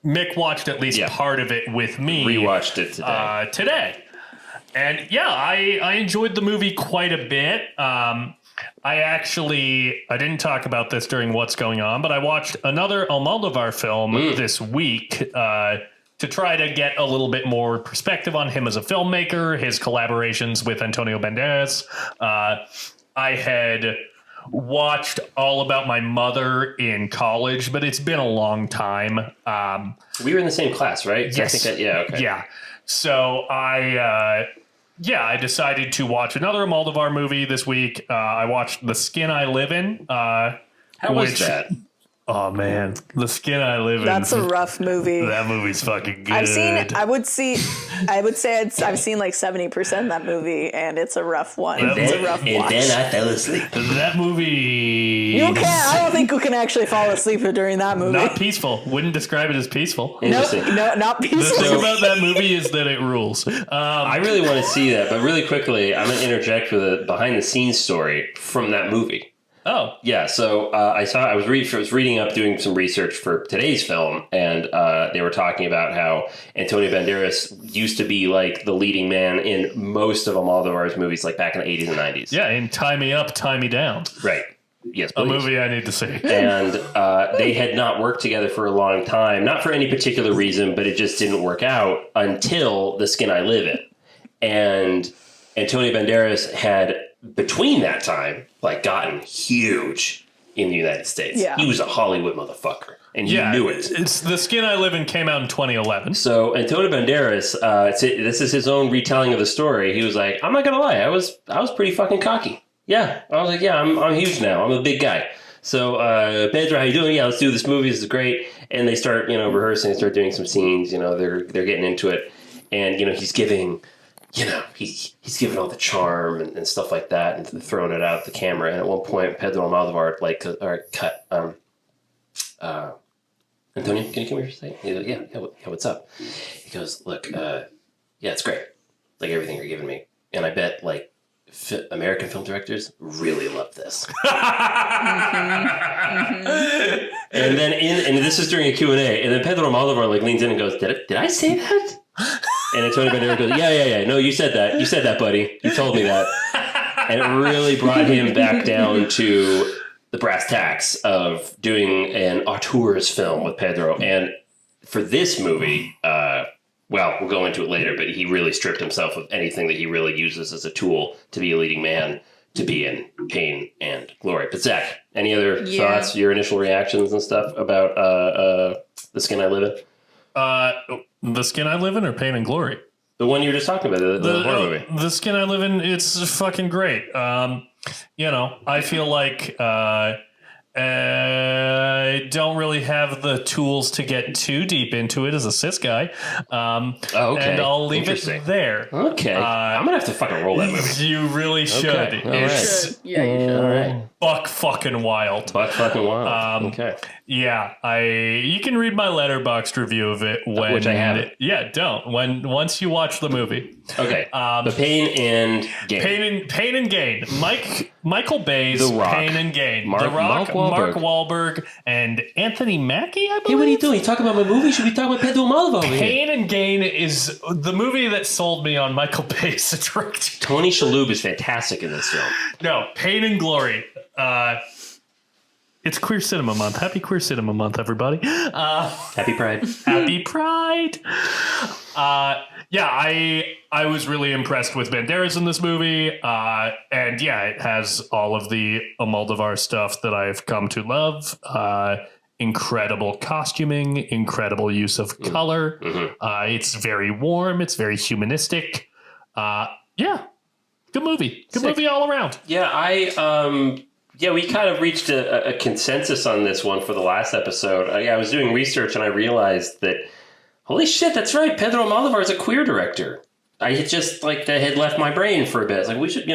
Mick watched at least part of it with me. Rewatched it today. And yeah, I enjoyed the movie quite a bit. I didn't talk about this during What's Going On, but I watched another Almodóvar film this week to try to get a little bit more perspective on him as a filmmaker, his collaborations with Antonio Banderas. I had watched All About My Mother in college, but it's been a long time. We were in the same class, right? So Yes. I think okay. Yeah. So I decided to watch another Almodóvar movie this week. I watched The Skin I Live In. How was that? Oh man, The Skin I Live In. That's a rough movie. That movie's fucking good. I've seen like 70% of that movie, and it's a rough one. It's a rough watch. And then I fell asleep. That movie. You can't. I don't think you can actually fall asleep during that movie. Not peaceful. Wouldn't describe it as peaceful. No, not The peaceful. thing about that movie is that it rules. I really want to see that, but really quickly, I'm going to interject with a behind-the-scenes story from that movie. Oh. Yeah, so I was reading up, doing some research for today's film, and they were talking about how Antonio Banderas used to be like the leading man in most of Almodóvar's movies, like back in the 80s and 90s. Yeah, in Tie Me Up, Tie Me Down. Right. Yes, A please. movie I need to see. And they had not worked together for a long time, not for any particular reason, but it just didn't work out until The Skin I Live In. And Antonio Banderas had, between that time, like gotten huge in the United States. Yeah. He was a Hollywood motherfucker, and you knew it. It's The Skin I Live In came out in 2011. So Antonio Banderas, this is his own retelling of the story. He was like, I'm not gonna lie, I was pretty fucking cocky. Yeah, I was like, yeah, I'm huge now. I'm a big guy. So Pedro, how you doing? Yeah, let's do this movie. This is great. And they start, rehearsing. They start doing some scenes. They're getting into it, and he's giving. He's giving all the charm and stuff like that, and throwing it out at the camera. And at one point, Pedro Almodóvar cut. Antonio, can you come here for a second? He goes, yeah, what's up? He goes, look, yeah, it's great, like everything you're giving me, and I bet like American film directors really love this. And then and this is during a Q&A, and then Pedro Almodóvar leans in and goes, did I say that? And Antonio Banderas goes, yeah. No, you said that. You said that, buddy. You told me that. And it really brought him back down to the brass tacks of doing an auteur's film with Pedro. And for this movie, we'll go into it later, but he really stripped himself of anything that he really uses as a tool to be a leading man, to be in Pain and Glory. But Zach, any other thoughts, your initial reactions and stuff about The Skin I Live In? The Skin I Live In or Pain and Glory? The one you were just talking about, the horror movie. The Skin I Live In, it's fucking great. I feel like I don't really have the tools to get too deep into it as a cis guy. Okay. And I'll leave it there. Okay. I'm going to have to fucking roll that movie. You really should. Okay. All It's Yeah, you should. All right. buck fucking wild. Buck fucking wild. Okay. Yeah, you can read my Letterboxd review of it when Which I haven't. Yeah, don't. Once you watch the movie. Okay. The Pain and Gain. Pain and Gain. Michael Bay's The Rock. Pain and Gain. Mark The Rock, Wahlberg. Mark Wahlberg, and Anthony Mackie, I believe. Hey, what are you doing? You talking about my movie? Should we talk about Pedro Almodóvar over here? Pain and Gain is the movie that sold me on Michael Bay as a director. Tony Shalhoub is fantastic in this film. No, Pain and Glory. It's Queer Cinema Month. Happy Queer Cinema Month, everybody. Happy Pride. Happy Pride. Yeah, I was really impressed with Banderas in this movie. And yeah, it has all of the Almodóvar stuff that I've come to love. Incredible costuming, incredible use of color. It's very warm. It's very humanistic. Yeah, good movie. Good movie all around. Yeah, yeah, we kind of reached a consensus on this one for the last episode. I was doing research and I realized that, holy shit, that's right. Pedro Almodóvar is a queer director. I had just, that had left my brain for a bit. It's like, we should,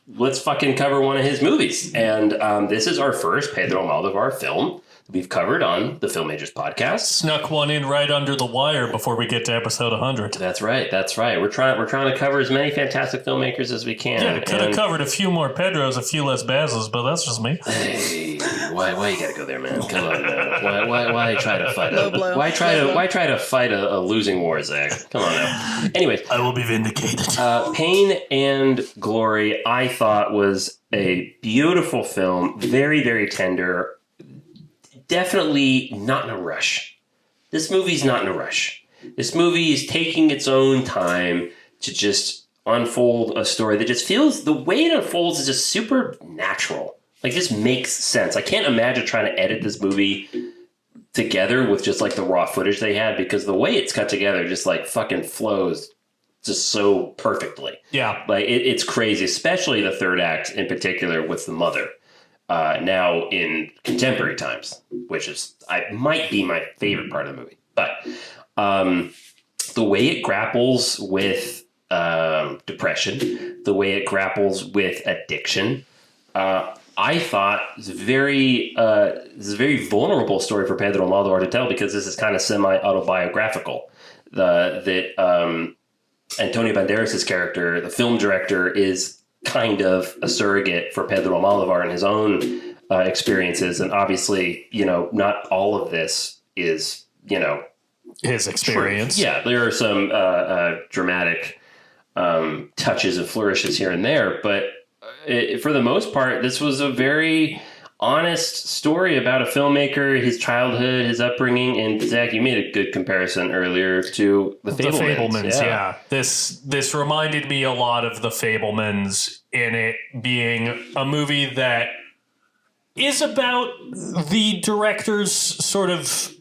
let's fucking cover one of his movies. And this is our first Pedro Almodóvar film we've covered on the Filmmakers Podcast. Snuck one in right under the wire before we get to episode 100. That's right. That's right. We're trying to cover as many fantastic filmmakers as we can. Yeah, could have covered a few more Pedros, a few less Bazes, but that's just me. Hey, why you gotta go there, man? Come on, man. Why try to fight Low blow. why try to fight a losing war, Zach? Come on now. Anyways, I will be vindicated. Pain and Glory, I thought was a beautiful film, very, very tender. Definitely not in a rush. This movie's not in a rush. This movie is taking its own time to just unfold a story that just feels, the way it unfolds is just super natural. Just makes sense. I can't imagine trying to edit this movie together with just the raw footage they had, because the way it's cut together just fucking flows just so perfectly. Yeah. It's crazy, especially the third act in particular with the mother. Now in contemporary times, which might be my favorite part of the movie. But the way it grapples with depression, the way it grapples with addiction, I thought this is a very vulnerable story for Pedro Almodóvar to tell, because this is kind of semi-autobiographical. Antonio Banderas' character, the film director, is kind of a surrogate for Pedro Almodóvar and his own experiences. And obviously, not all of this is, his experience. true. Yeah, there are some dramatic touches and flourishes here and there. But for the most part, this was a very honest story about a filmmaker, his childhood, his upbringing. And Zach, you made a good comparison earlier to the Fabelmans. Yeah. This reminded me a lot of the Fabelmans, in it being a movie that is about the director's sort of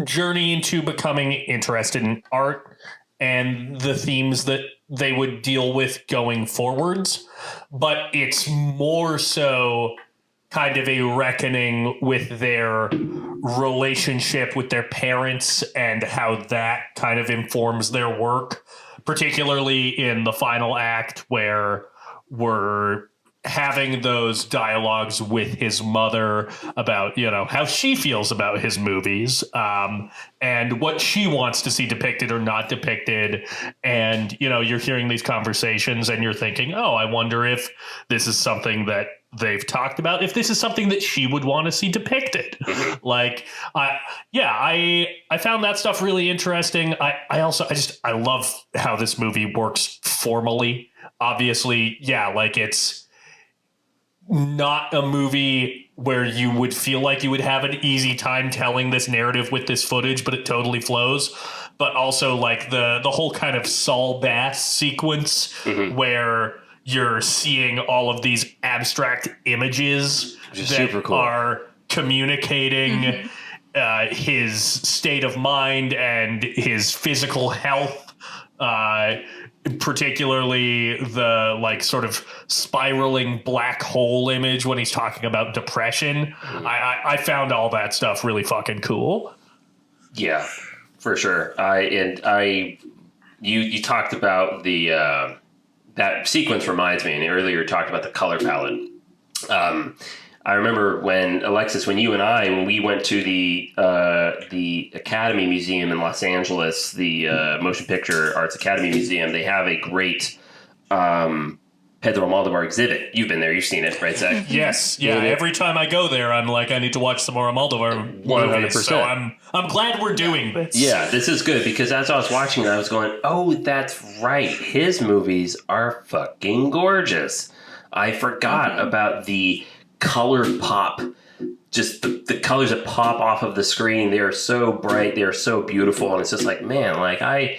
journey into becoming interested in art and the themes that they would deal with going forwards. But it's more so kind of a reckoning with their relationship with their parents and how that kind of informs their work, particularly in the final act, where we're having those dialogues with his mother about, how she feels about his movies, and what she wants to see depicted or not depicted. And, you're hearing these conversations and you're thinking, oh, I wonder if this is something that they've talked about, if this is something that she would want to see depicted. I found that stuff really interesting. I love how this movie works formally. Obviously, it's not a movie where you would feel like you would have an easy time telling this narrative with this footage, but it totally flows. But also the whole kind of Saul Bass sequence where you're seeing all of these abstract images that super cool. are communicating his state of mind and his physical health Particularly the like sort of spiraling black hole image when he's talking about depression. I found all that stuff really fucking cool. Yeah, for sure. You talked about the that sequence reminds me, and earlier you talked about the color palette. I remember when Alexis, when we went to the Academy Museum in Los Angeles, the Motion Picture Arts Academy Museum, they have a great Pedro Almodóvar exhibit. You've been there, you've seen it, right, Zach? Yes, yeah. Every time I go there, I'm like, I need to watch some more Almodóvar 100%. movies. So I'm glad we're doing this. Yeah, this is good because as I was watching it, I was going, oh, that's right. His movies are fucking gorgeous. I forgot about the color pop, just the colors that pop off of the screen. They are so bright, they are so beautiful, and it's just like, man, like I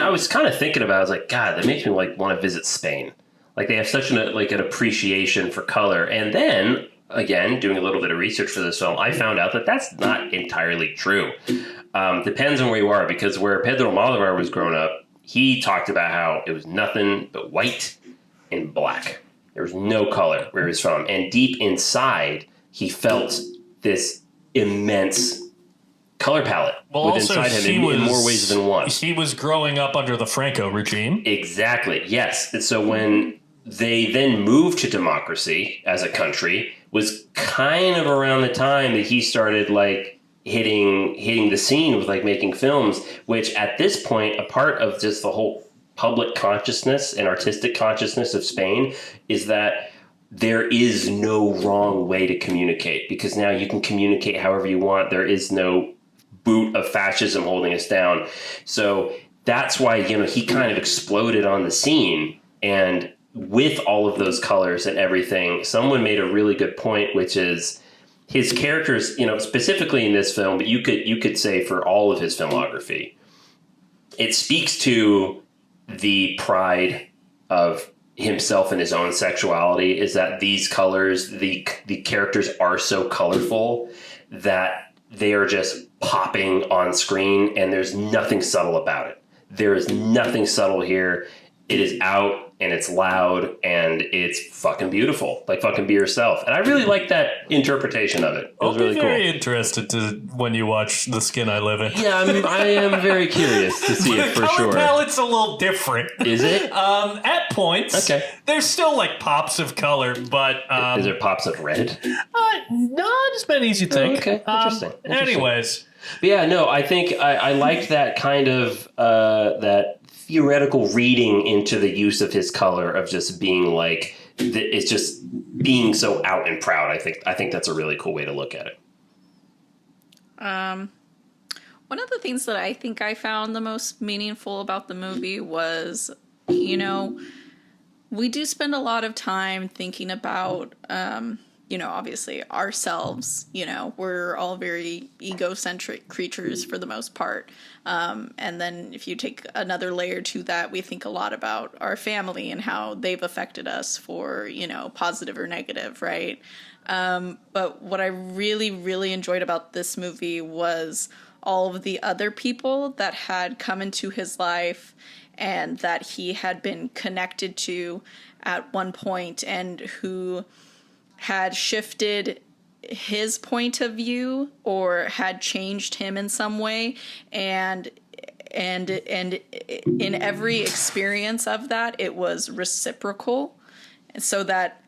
was kind of thinking about it, I was like, God, that makes me like want to visit Spain. Like they have such an appreciation for color. And then again, doing a little bit of research for this film, I found out that that's not entirely true. Depends on where you are, because where Pedro Almodóvar was growing up, he talked about how it was nothing but white and black. There was no color where he was from. And deep inside, he felt this immense color palette within inside him in more ways than one. He was growing up under the Franco regime. Exactly, yes. And so when they then moved to democracy as a country was kind of around the time that he started like hitting the scene with like making films, which at this point, a part of just the whole public consciousness and artistic consciousness of Spain is that there is no wrong way to communicate, because now you can communicate however you want. There is no boot of fascism holding us down. So that's why, he kind of exploded on the scene. And with all of those colors and everything, someone made a really good point, which is his characters, specifically in this film, but you could say for all of his filmography, it speaks to the pride of himself and his own sexuality, is that these colors, the characters are so colorful that they are just popping on screen, and there's nothing subtle about it. There is nothing subtle here. It is out and it's loud and it's fucking beautiful. Like fucking be yourself. And I really like that interpretation of it. It was really cool. I'll be very interested when you watch The Skin I Live In. Yeah, I am very curious to see it for sure. The color palette's a little different. Is it? At points. Okay. There's still like pops of color, but... is there pops of red? Not as many as you think. Oh, okay, interesting. Anyways. But yeah, no, I think I liked that kind of... that theoretical reading into the use of his color, of just being like, it's just being so out and proud. I think that's a really cool way to look at it. One of the things that I think I found the most meaningful about the movie was, we do spend a lot of time thinking about, obviously ourselves. We're all very egocentric creatures for the most part. And then if you take another layer to that, we think a lot about our family and how they've affected us for, positive or negative, right? But what I really, really enjoyed about this movie was all of the other people that had come into his life and that he had been connected to at one point, and who had shifted his point of view or had changed him in some way, and in every experience of that, it was reciprocal. And so that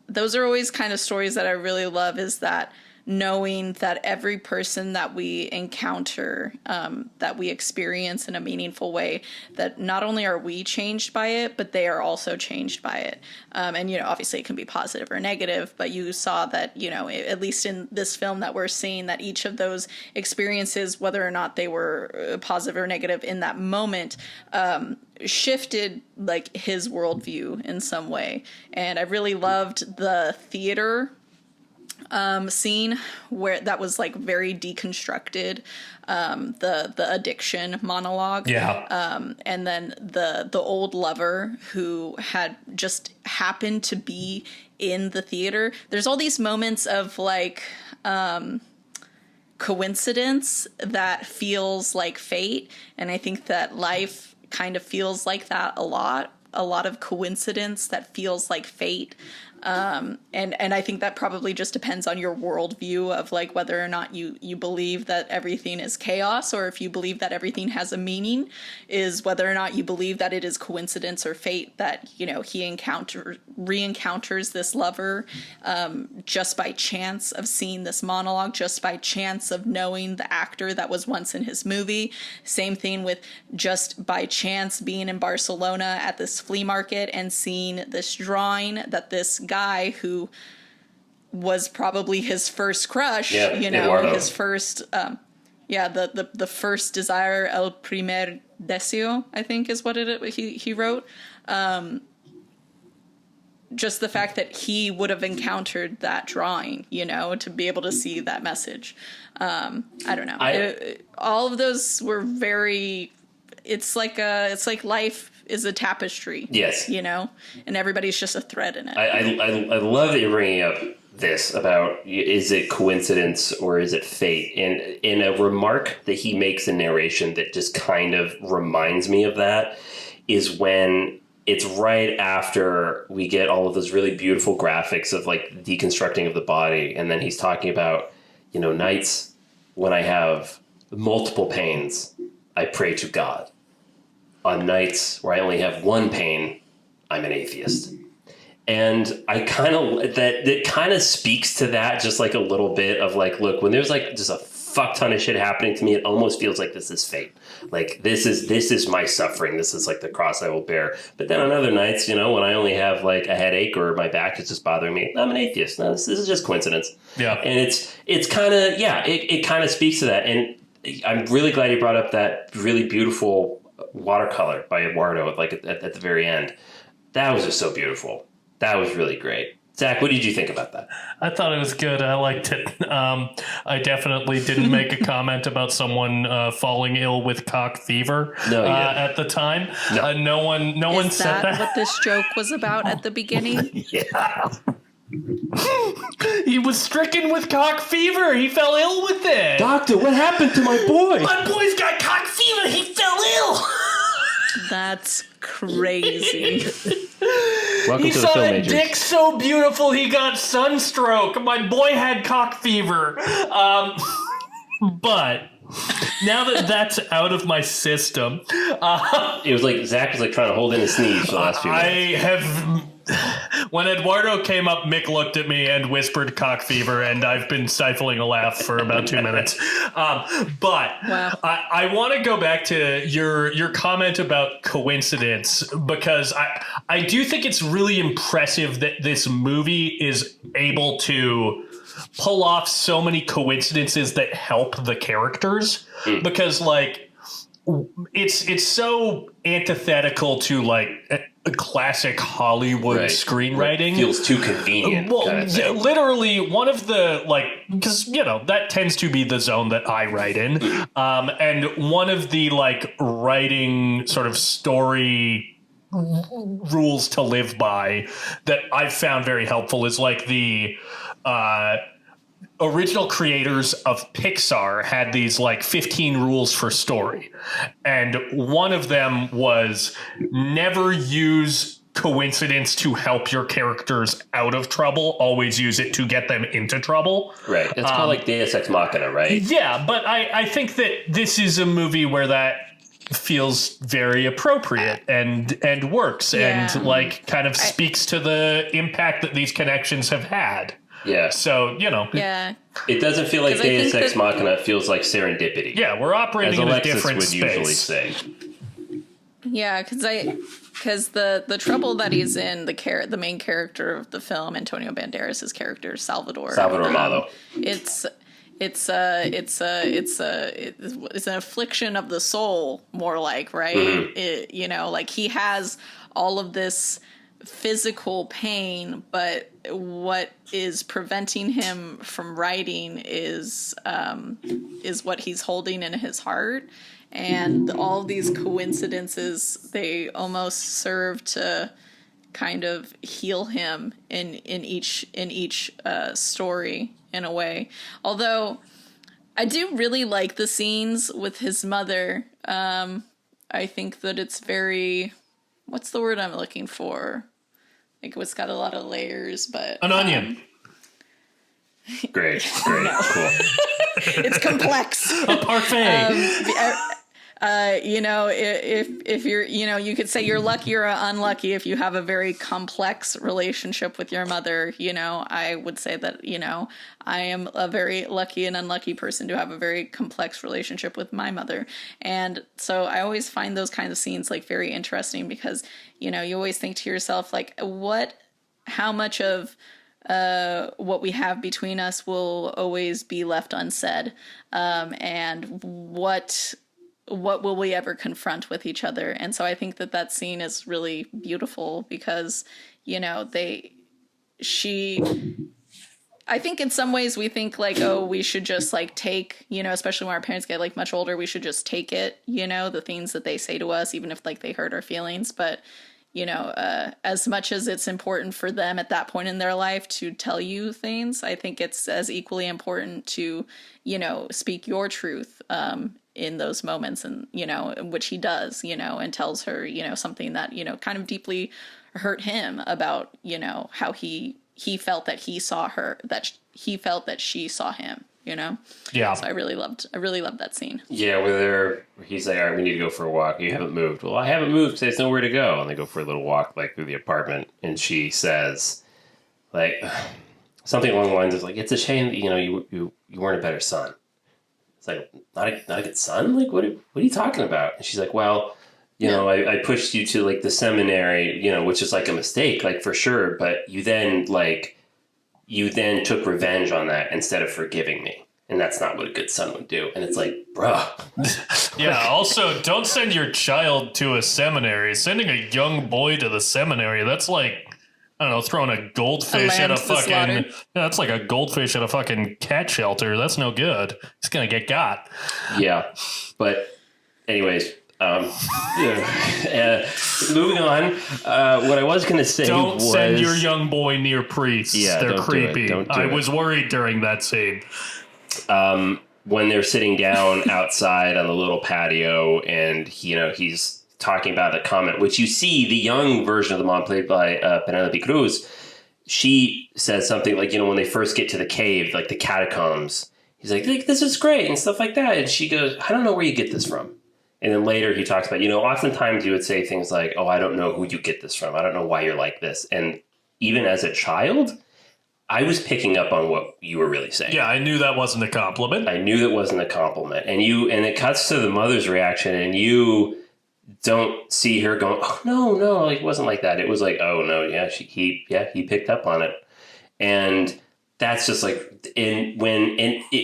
those are always kind of stories that I really love, is that knowing that every person that we encounter, that we experience in a meaningful way, that not only are we changed by it, but they are also changed by it. And, obviously it can be positive or negative, but you saw that, at least in this film that we're seeing, that each of those experiences, whether or not they were positive or negative in that moment, shifted like his worldview in some way. And I really loved the theater scene where that was like very deconstructed, the addiction monologue. Yeah. And then the old lover who had just happened to be in the theater. There's all these moments of like, coincidence that feels like fate. And I think that life, kind of feels like that a lot of coincidence that feels like fate. And I think that probably just depends on your worldview of like whether or not you believe that everything is chaos, or if you believe that everything has a meaning, is whether or not you believe that it is coincidence or fate that, he re-encounters this lover just by chance of seeing this monologue, just by chance of knowing the actor that was once in his movie. Same thing with just by chance being in Barcelona at this flea market and seeing this drawing that this guy who was probably his first crush, Eduardo. his first, the first desire, el primer deseo, I think is what he wrote. Just the fact that he would have encountered that drawing, to be able to see that message. I don't know. All of those were very. It's like life is a tapestry. Yes. And everybody's just a thread in it. I love that you're bringing up this about, is it coincidence or is it fate? And in a remark that he makes in narration that just kind of reminds me of that is when it's right after we get all of those really beautiful graphics of like deconstructing of the body. And then he's talking about, nights when I have multiple pains, I pray to God. On nights where I only have one pain, I'm an atheist. And I that kind of speaks to that just like a little bit of like, look, when there's like just a fuck ton of shit happening to me, it almost feels like this is fate. Like this is my suffering. This is like the cross I will bear. But then on other nights, when I only have like a headache or my back is just bothering me, I'm an atheist. No, this is just coincidence. Yeah. And it's kind of, it kind of speaks to that. And I'm really glad you brought up that really beautiful watercolor by Eduardo, like at the very end. That was just so beautiful. That was really great. Zach, what did you think about that? I thought it was good. I liked it. I definitely didn't make a comment about someone falling ill with cock fever at the time. No one said that. Is that what this joke was about at the beginning? Yeah. He was stricken with cock fever. He fell ill with it. Doctor, what happened to my boy? My boy's got cock fever. He fell ill. That's crazy. He saw that dick so beautiful he got sunstroke. My boy had cock fever. But now that that's out of my system, it was like Zach was like trying to hold in a sneeze for the last few minutes. When Eduardo came up, Mick looked at me and whispered cock fever, and I've been stifling a laugh for about 2 minutes. But wow. I want to go back to your comment about coincidence, because I do think it's really impressive that this movie is able to pull off so many coincidences that help the characters, because like it's so antithetical to like a classic Hollywood screenwriting. It feels too convenient. Well, kind of literally one of the because that tends to be the zone that I write in, and one of the like writing sort of story rules to live by that I've found very helpful is like the original creators of Pixar had these like 15 rules for story. And one of them was never use coincidence to help your characters out of trouble. Always use it to get them into trouble. Right. It's called like Deus Ex Machina, right? Yeah, but I think that this is a movie where that feels very appropriate and works and like kind of speaks to the impact that these connections have had. Yeah. So, Yeah. It doesn't feel like Deus Ex Machina. It feels like serendipity. Yeah, we're operating in a different space. Would usually say. Yeah, because the trouble that he's in, the main character of the film, Antonio Banderas' character, Salvador Malo. It's an affliction of the soul, more like, right? Mm-hmm. Like he has all of this physical pain, but what is preventing him from writing is what he's holding in his heart, and all these coincidences, they almost serve to kind of heal him in each story in a way. Although I do really like the scenes with his mother. I think that it's very, what's the word I'm looking for? Like it's got a lot of layers, but An onion. Great, cool. It's complex. A parfait. If you're, you could say you're lucky or unlucky if you have a very complex relationship with your mother. I would say that, I am a very lucky and unlucky person to have a very complex relationship with my mother. And so I always find those kinds of scenes like very interesting because, you always think to yourself, like, how much of what we have between us will always be left unsaid, and what will we ever confront with each other? And so I think that scene is really beautiful because, I think in some ways we think like, oh, we should just like take, especially when our parents get like much older, we should just take it, the things that they say to us, even if like they hurt our feelings. But, as much as it's important for them at that point in their life to tell you things, I think it's as equally important to, speak your truth, in those moments, and which he does, and tells her something that kind of deeply hurt him about how he felt that he saw her, that he felt that she saw him. Yeah. So I really loved that scene. Yeah, where he's like, all right, we need to go for a walk. You haven't moved. Well, I haven't moved because there's nowhere to go. And they go for a little walk like through the apartment, and she says like something along the lines of like, it's a shame that you weren't a better son. It's like, not a good son? Like, what are you talking about? And she's like, well, I pushed you to like the seminary, which is like a mistake, like for sure. But you then took revenge on that instead of forgiving me. And that's not what a good son would do. And it's like, bruh. Yeah, also, don't send your child to a seminary. Sending a young boy to the seminary, that's like, I don't know, throwing a goldfish at a fucking... Yeah, that's like a goldfish at a fucking cat shelter. That's no good. It's going to get got. Yeah. But anyways, moving on, what I was going to say don't send your young boy near priests. Yeah, they're creepy. Don't do I it. was worried during that scene. When they're sitting down outside on the little patio, and he's talking about the comment, which you see the young version of the mom played by Penelope Cruz. She says something like, when they first get to the cave, like the catacombs, he's like, this is great and stuff like that. And she goes, I don't know where you get this from. And then later he talks about, oftentimes you would say things like, oh, I don't know who you get this from. I don't know why you're like this. And even as a child, I was picking up on what you were really saying. Yeah, I knew that wasn't a compliment. I knew that wasn't a compliment. And it cuts to the mother's reaction, and you don't see her going, oh, no, like, it wasn't like that. It was like, oh, no, yeah, he picked up on it. And that's just like,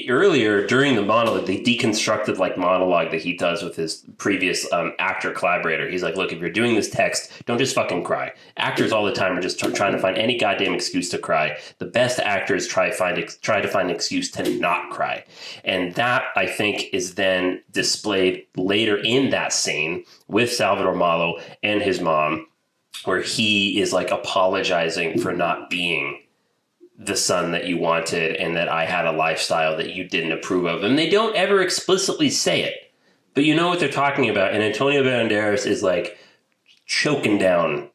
earlier during the monologue, they deconstructed like monologue that he does with his previous actor collaborator. He's like, look, if you're doing this text, don't just fucking cry. Actors all the time are just trying to find any goddamn excuse to cry. The best actors try to find an excuse to not cry. And that, I think, is then displayed later in that scene with Salvador Malo and his mom, where he is like apologizing for not being the son that you wanted, and that I had a lifestyle that you didn't approve of. And they don't ever explicitly say it, but you know what they're talking about. And Antonio Banderas is like choking down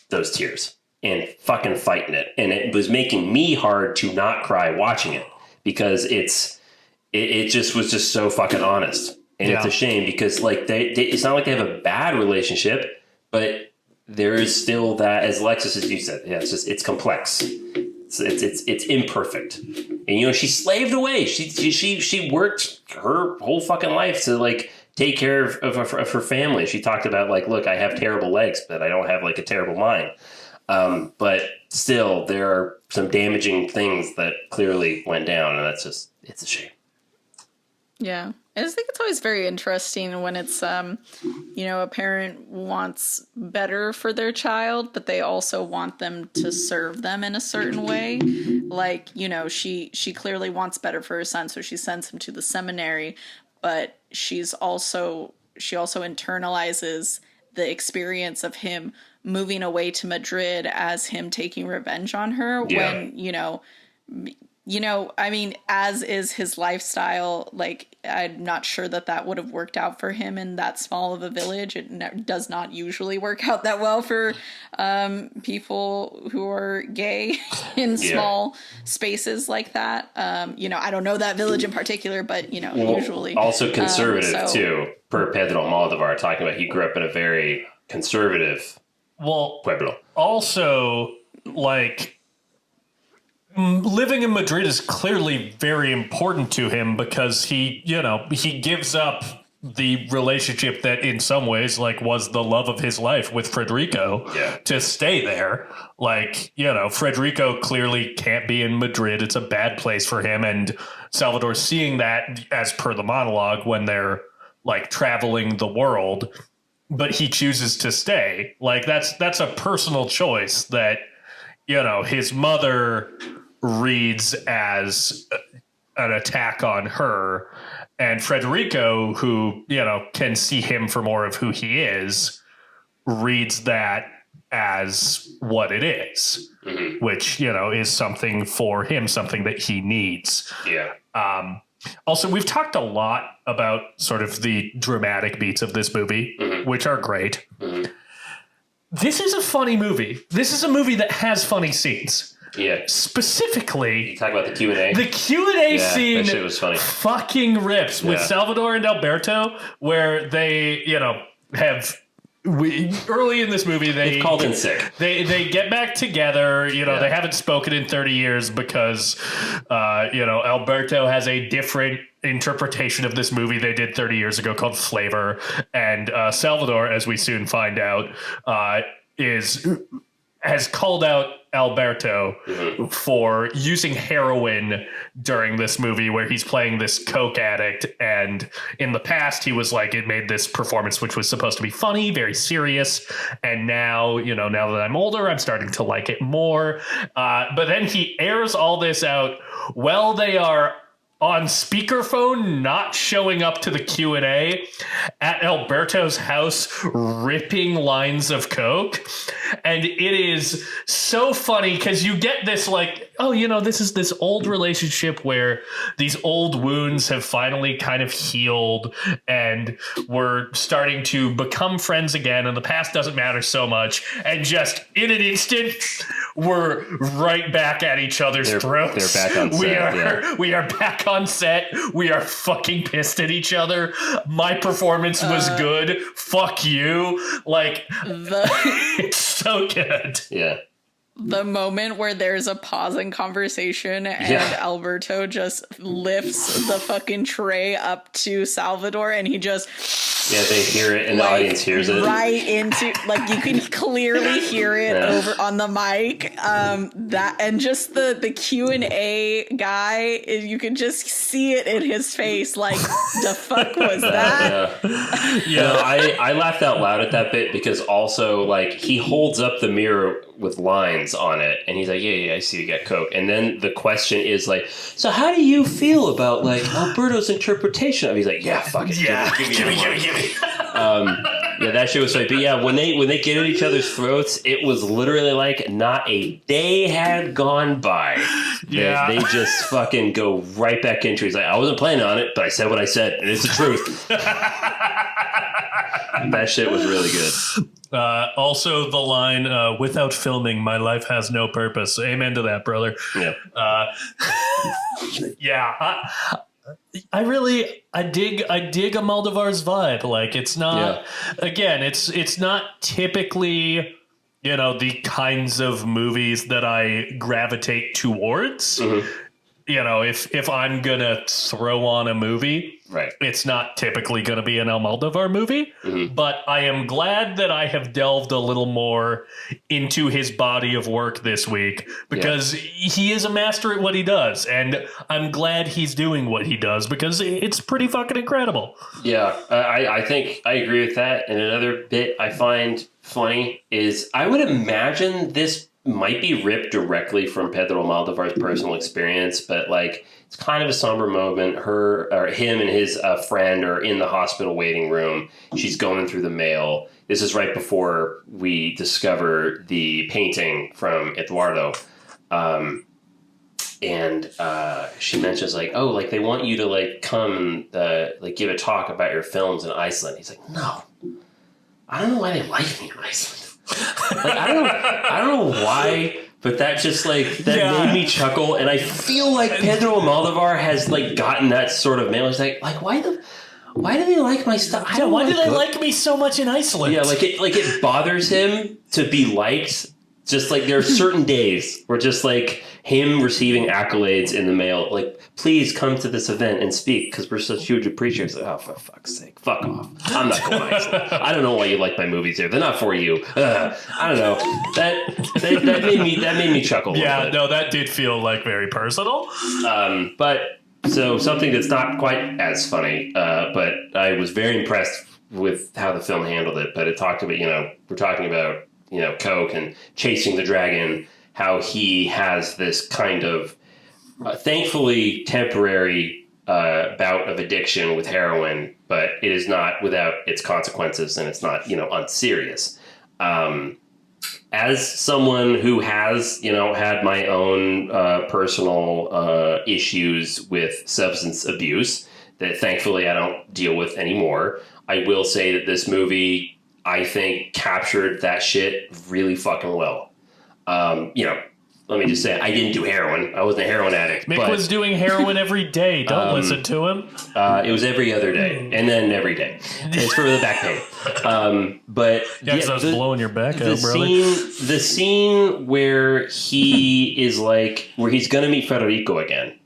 those tears and fucking fighting it. And it was making me hard to not cry watching it, because it just was just so fucking honest. And It's a shame, because like it's not like they have a bad relationship, but there is still that, as Alexis, as you said, it's complex. It's imperfect. And she slaved away. She worked her whole fucking life to like take care of her family. She talked about like, look, I have terrible legs, but I don't have like a terrible mind. But still, there are some damaging things that clearly went down, and it's a shame. Yeah. I just think it's always very interesting when it's, a parent wants better for their child, but they also want them to serve them in a certain way. Like, she clearly wants better for her son, so she sends him to the seminary, but she also internalizes the experience of him moving away to Madrid as him taking revenge on her when, I mean, as is his lifestyle, like, I'm not sure that would have worked out for him in that small of a village. It does not usually work out that well for people who are gay in small spaces like that. I don't know that village in particular, but, usually. Also conservative, too, per Pedro Almodóvar, talking about he grew up in a very conservative pueblo. Also, like, living in Madrid is clearly very important to him because he gives up the relationship that in some ways like was the love of his life with Federico to stay there. Like, Federico clearly can't be in Madrid. It's a bad place for him. And Salvador seeing that as per the monologue when they're like traveling the world, but he chooses to stay. Like that's a personal choice that, his mother reads as an attack on her, and Federico, who, can see him for more of who he is, reads that as what it is, which, is something for him, something that he needs. Yeah. Also, we've talked a lot about sort of the dramatic beats of this movie, which are great. This is a funny movie. This is a movie that has funny scenes. Yeah. Specifically, you talk about the Q&A. The Q&A scene that shit was funny. Fucking rips with Salvador and Alberto, where they, early in this movie they've called in sick. They get back together. They haven't spoken in 30 years because Alberto has a different interpretation of this movie they did 30 years ago called Flavor, and Salvador, as we soon find out, has called out Alberto for using heroin during this movie where he's playing this coke addict. And in the past, he was like, it made this performance, which was supposed to be funny, very serious. And now, now that I'm older, I'm starting to like it more. But then he airs all this out while they are on speakerphone, not showing up to the Q&A at Alberto's house, ripping lines of coke. And it is so funny because you get this like, this is this old relationship where these old wounds have finally kind of healed and we're starting to become friends again, and the past doesn't matter so much. And just in an instant, we're right back at each other's throats. They're back on set. We are back on set. We are fucking pissed at each other. My performance was good. Fuck you. Like, it's so good. Yeah. The moment where there's a pause in conversation and Alberto just lifts the fucking tray up to Salvador and he just... Yeah, they hear it and the audience hears it. Right into... Like, you can clearly hear it over on the mic. That and just the Q&A guy, you can just see it in his face. Like, the fuck was that? I laughed out loud at that bit because also, like, he holds up the mirror with lines on it and he's like, yeah, I see you got coke. And then the question is like, so how do you feel about like Alberto's interpretation of it? He's like, yeah, fuck it. Give me. That shit was funny. But yeah, when they get at each other's throats, it was literally like not a day had gone by. They just fucking go right back into it. He's like, I wasn't planning on it, but I said what I said, and it's the truth. That shit was really good. Also, the line, without filming, my life has no purpose. Amen to that, brother. Yeah. I dig Almodóvar's vibe. Like, it's not, again, it's not typically, the kinds of movies that I gravitate towards. If I'm gonna throw on a movie, it's not typically gonna be an Almodóvar movie. But I am glad that I have delved a little more into his body of work this week because he is a master at what he does, and I'm glad he's doing what he does because it's pretty fucking incredible. Yeah, I think I agree with that. And another bit I find funny is I would imagine this might be ripped directly from Pedro Almodóvar's personal experience, but like it's kind of a somber moment. Him and his friend are in the hospital waiting room. She's going through the mail. This is right before we discover the painting from Eduardo. and she mentions like, oh, like they want you to like come and like give a talk about your films in Iceland. He's like, no, I don't know why they like me in Iceland. Like I don't know why, but that just like that made me chuckle, and I feel like Pedro Almodóvar has like gotten that sort of mail. He's like why do they like my stuff? Why do they like me so much in Iceland? Yeah, like it bothers him to be liked. Just like there are certain days where just like him receiving accolades in the mail, like, please come to this event and speak because we're such huge appreciators. Like, oh, for fuck's sake, fuck off. I'm not going to Iceland. I don't know why you like my movies here. They're not for you. I don't know. That made me chuckle. Yeah, no, that did feel like very personal. But so something that's not quite as funny, but I was very impressed with how the film handled it. But it talked about, we're talking about, Coke and chasing the dragon, how he has this kind of thankfully temporary bout of addiction with heroin, but it is not without its consequences, and it's not, unserious. As someone who has, had my own personal issues with substance abuse that thankfully I don't deal with anymore, I will say that this movie, I think, captured that shit really fucking well. Let me just say, I didn't do heroin. I wasn't a heroin addict. Mick was doing heroin every day. Don't listen to him. It was every other day, and then every day. It's for the back pain. But because I was blowing your back out, brother. The scene where he is like, where he's gonna meet Federico again,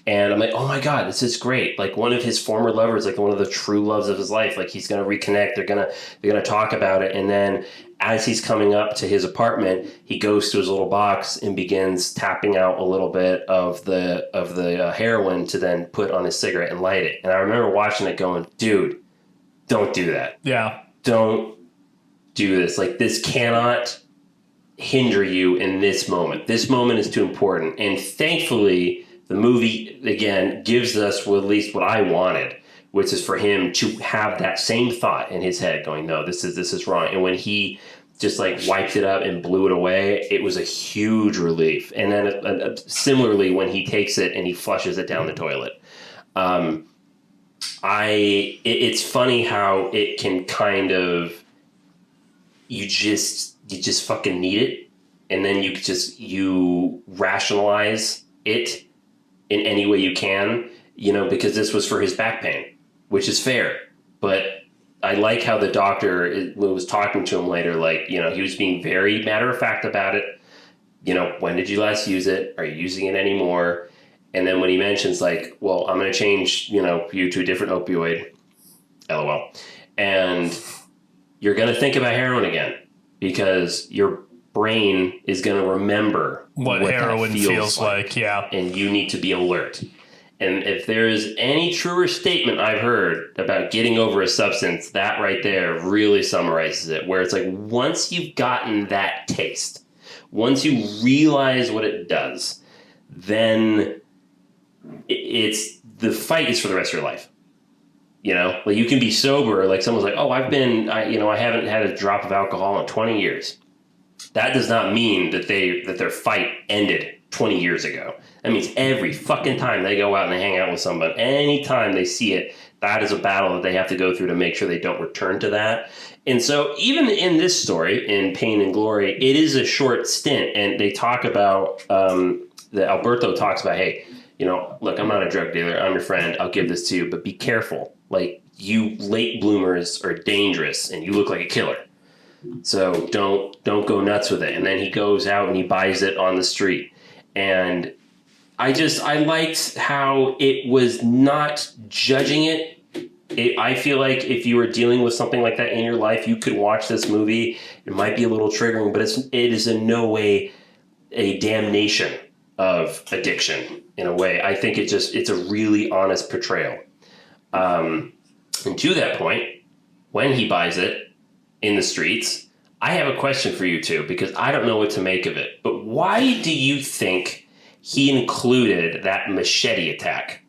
and I'm like, oh my god, this is great. Like one of his former lovers, like one of the true loves of his life. Like he's gonna reconnect. They're gonna talk about it, and then as he's coming up to his apartment, he goes to his little box and begins tapping out a little bit of the heroin to then put on his cigarette and light it. And I remember watching it going, dude, don't do that. Yeah. Don't do this. Like, this cannot hinder you in this moment. This moment is too important. And thankfully, the movie, again, gives us at least what I wanted, which is for him to have that same thought in his head going, no, this is wrong. And when he just like wiped it up and blew it away, it was a huge relief. And then similarly, when he takes it and he flushes it down the toilet, it's funny how it can kind of, you just fucking need it. And then you rationalize it in any way you can, because this was for his back pain, which is fair. But I like how the doctor was talking to him later, like, he was being very matter of fact about it. When did you last use it? Are you using it anymore? And then when he mentions like, well, I'm going to change, you to a different opioid, LOL. And you're going to think about heroin again because your brain is going to remember what heroin feels like. Yeah. And you need to be alert. And if there is any truer statement I've heard about getting over a substance, that right there really summarizes it, where it's like, once you've gotten that taste, once you realize what it does, then the fight is for the rest of your life. Like you can be sober, like someone's like, oh, I haven't had a drop of alcohol in 20 years. That does not mean that their fight ended 20 years ago. That means every fucking time they go out and they hang out with somebody, anytime they see it, that is a battle that they have to go through to make sure they don't return to that. And so even in this story, in Pain and Glory, it is a short stint. And they talk about, Alberto talks about, hey, look, I'm not a drug dealer. I'm your friend. I'll give this to you, but be careful. Like, you late bloomers are dangerous and you look like a killer. So don't go nuts with it. And then he goes out and he buys it on the street. And I liked how it was not judging it. I feel like if you were dealing with something like that in your life, you could watch this movie. It might be a little triggering, but it is in no way a damnation of addiction in a way. I think it's a really honest portrayal. And to that point, when he buys it in the streets, I have a question for you two, because I don't know what to make of it. But why do you think he included that machete attack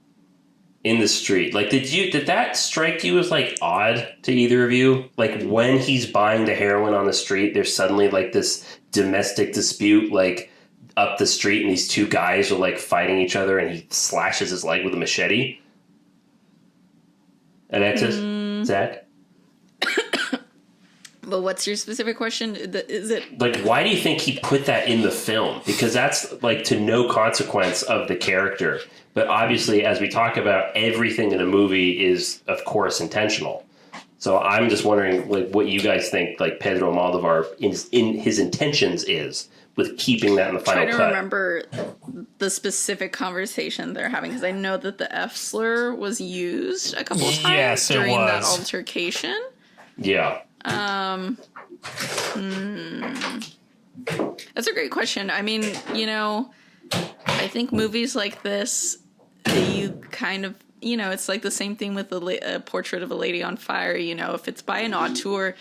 in the street? Like, did that strike you as like odd to either of you? Like, when he's buying the heroin on the street, there's suddenly like this domestic dispute. Like, up the street and these two guys are like fighting each other and he slashes his leg with a machete? Alexis? Zach? But what's your specific question? Is it like, why do you think he put that in the film? Because that's like to no consequence of the character. But obviously, as we talk about, everything in a movie is, of course, intentional. So I'm just wondering, like, what you guys think, like Pedro Almodóvar in his intentions is with keeping that in the final cut. I'm trying to remember the specific conversation they're having, because I know that the F slur was used a couple of times during that altercation. Yeah. That's a great question. I mean, you know, I think movies like this, you kind of, you know, it's like the same thing with a Portrait of a Lady on Fire. You know, if it's by an auteur,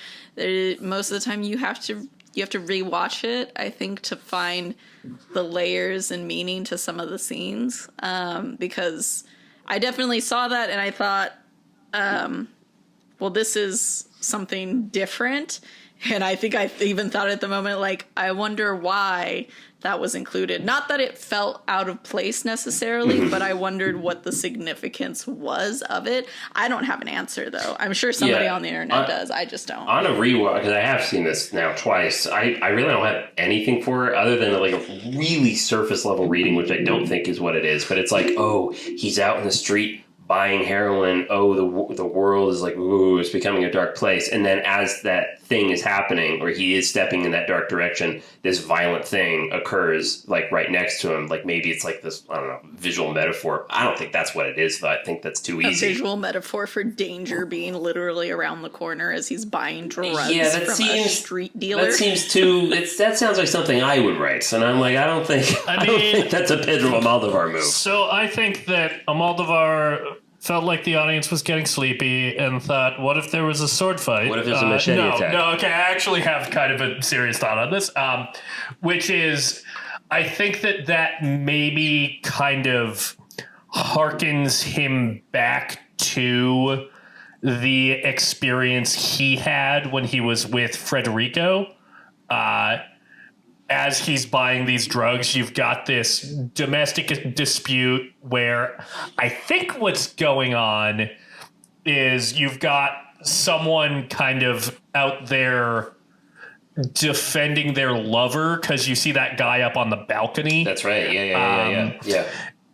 most of the time you have to rewatch it, I think, to find the layers and meaning to some of the scenes. Because I definitely saw that and I thought, well, this is something different. And I think I even thought at the moment, like, I wonder why that was included. Not that it felt out of place necessarily, but I wondered what the significance was of it. I don't have an answer, though. I'm sure somebody on the internet does. I just don't. On a rewatch, because I have seen this now twice, I really don't have anything for it other than like a really surface level reading, which I don't think is what it is. But it's like, oh, he's out in the street buying heroin. Oh, the world is like, ooh, it's becoming a dark place. And then as that thing is happening, or he is stepping in that dark direction, this violent thing occurs like right next to him. Like maybe it's like this, I don't know, visual metaphor. I don't think that's what it is, though. I think that's too easy. A visual metaphor for danger being literally around the corner as he's buying drugs from a street dealer. That seems too. That sounds like something I would write, and I'm like, I don't think that's a Pedro Almodóvar move. So I think that Almodóvar felt like the audience was getting sleepy and thought, what if there was a sword fight? What if there's a machete attack? No, okay, I actually have kind of a serious thought on this, which is, I think that maybe kind of harkens him back to the experience he had when he was with Federico. As he's buying these drugs, you've got this domestic dispute where I think what's going on is you've got someone kind of out there defending their lover, because you see that guy up on the balcony. That's right. Yeah.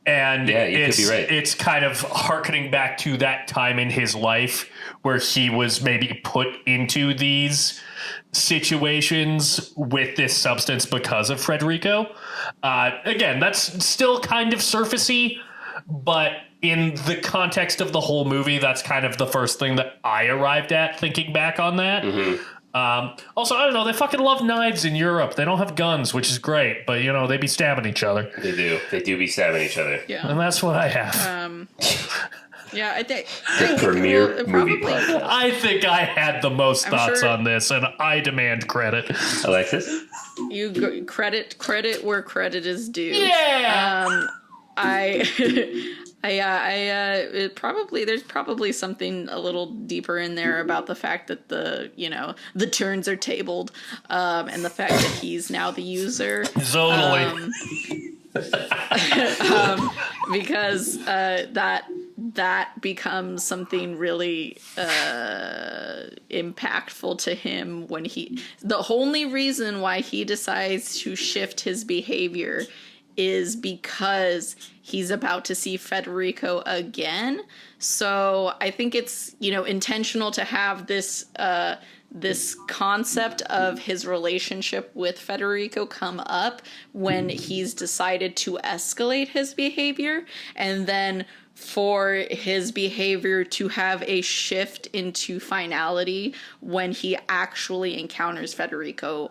And you could be right. It's kind of hearkening back to that time in his life where he was maybe put into these situations with this substance because of Federico. Again, that's still kind of surfacey, but in the context of the whole movie, that's kind of the first thing that I arrived at thinking back on that. Also, I don't know, they fucking love knives in Europe. They don't have guns, which is great, but, you know, they be stabbing each other. They do be stabbing each other. Yeah. And that's what I have. Yeah, I think the premier movie podcast. I think I had the most thoughts on this, and I demand credit. Alexis? You credit where credit is due. Yeah. There's probably something a little deeper in there about the fact that the turns are tabled, and the fact that he's now the user. Totally. Because that becomes something really impactful to him when the only reason why he decides to shift his behavior is because he's about to see Federico again. So I think it's, intentional to have this concept of his relationship with Federico come up when he's decided to escalate his behavior, and then for his behavior to have a shift into finality when he actually encounters Federico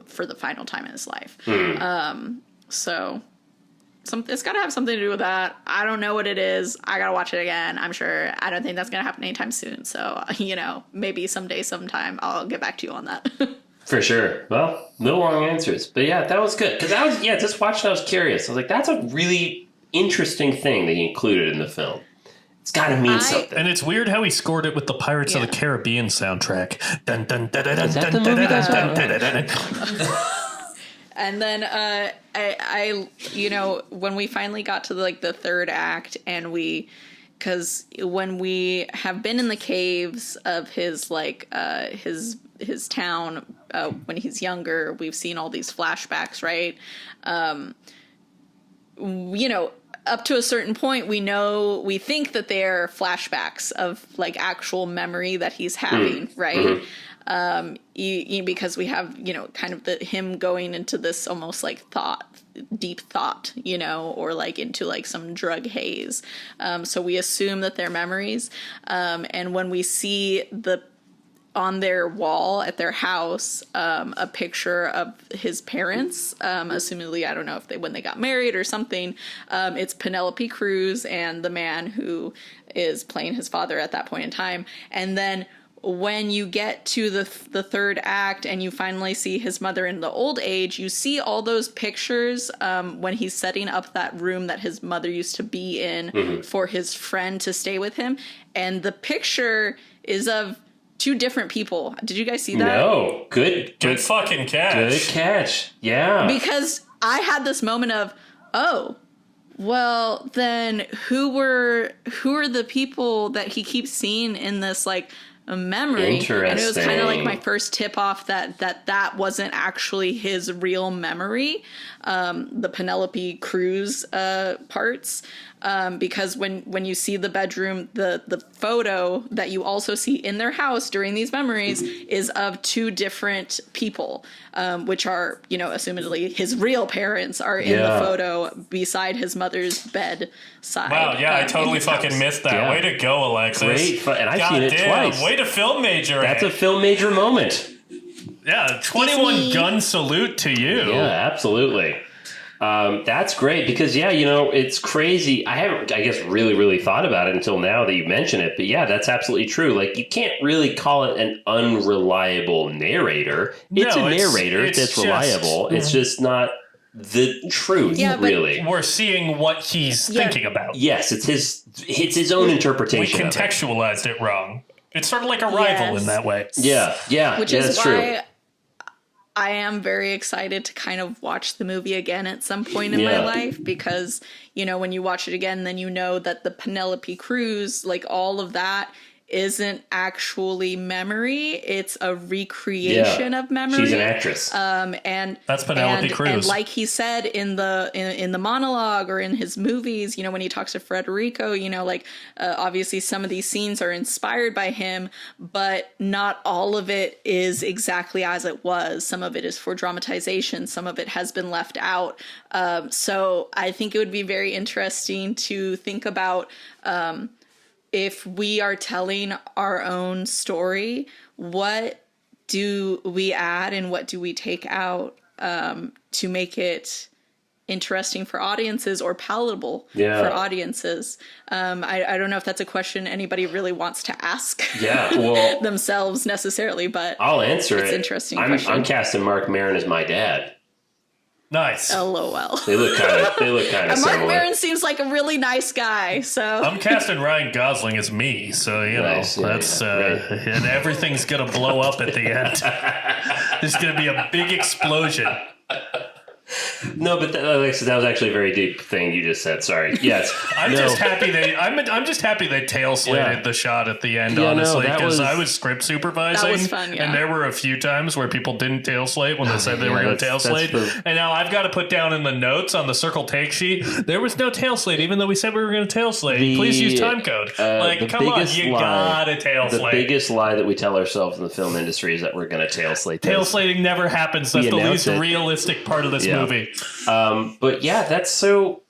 for the final time in his life. So it's got to have something to do with that. I don't know what it is. I got to watch it again. I'm sure. I don't think that's going to happen anytime soon. So, maybe sometime, I'll get back to you on that. For sure. Well, no wrong answers. But yeah, that was good. Because just watching, I was curious. I was like, that's a really interesting thing that he included in the film. It's got to mean something. And it's weird how he scored it with the Pirates of the Caribbean soundtrack. Dun, dun, dun, dun, Is that dun, the movie dun, that's dun, dun, dun, dun. And then I when we finally got to the third act, and because when we have been in the caves of his his town when he's younger, we've seen all these flashbacks, right? Up to a certain point, we think that they're flashbacks of actual memory that he's having, right? Because we have, kind of him going into this almost deep thought, or into some drug haze. So we assume that they're memories. And when we see on their wall at their house, a picture of his parents, assumedly, I don't know if when they got married or something. It's Penelope Cruz and the man who is playing his father at that point in time. And then when you get to the third act and you finally see his mother in the old age, you see all those pictures when he's setting up that room that his mother used to be in for his friend to stay with him. And the picture is of two different people. Did you guys see that? No. Good fucking catch. Good catch. Yeah. Because I had this moment of, oh, well, then who are the people that he keeps seeing in this a memory? Interesting. And it was kind of my first tip off that wasn't actually his real memory, the Penelope Cruz parts. Because when you see the bedroom, the photo that you also see in their house during these memories is of two different people, which are, assumedly his real parents are in the photo beside his mother's bedside. Wow, yeah, I totally fucking missed that. Yeah. Way to go, Alexis. Great. And I've seen it twice. Way to film major. That's a film major moment. Yeah, 21 gun salute to you. Yeah, absolutely. That's great because, it's crazy. I haven't, I guess, really thought about it until now that you mention it. But yeah, that's absolutely true. You can't really call it an unreliable narrator. It's a narrator that's reliable. It's just not the truth, really. We're seeing what he's thinking about. Yes, it's his own interpretation. We contextualized it wrong. It's sort of like a rival in that way. Yeah. Which is that's why true. I am very excited to kind of watch the movie again at some point in my life because, when you watch it again, then you know that the Penelope Cruz, all of that isn't actually memory. It's a recreation of memory. She's an actress. And that's Penelope Cruz. And like he said in the monologue or in his movies, when he talks to Federico, obviously some of these scenes are inspired by him, but not all of it is exactly as it was. Some of it is for dramatization. Some of it has been left out. So I think it would be very interesting to think about, if we are telling our own story, what do we add and what do we take out to make it interesting for audiences or palatable for audiences? I don't know if that's a question anybody really wants to ask themselves necessarily, but I'll answer it. It's interesting question. I'm casting Mark Maron as my dad. Nice. LOL. They look kind of similar. Mark Maron seems like a really nice guy, so I'm casting Ryan Gosling as me, so that's and everything's gonna blow up at the end. There's gonna be a big explosion. No, but Alexis, that was actually a very deep thing you just said. Sorry. Yes. I'm just happy they tail slated the shot at the end, honestly, because I was script supervising. That was fun, and there were a few times where people didn't tail slate when they said they were going to tail slate. And now I've got to put down in the notes on the circle take sheet, there was no tail slate, even though we said we were going to tail slate. Please use time code. Come on, you gotta tail slate. The biggest lie that we tell ourselves in the film industry is that we're going to tail slate. Tail slating never happens. That's the least realistic part of this movie. But yeah, that's so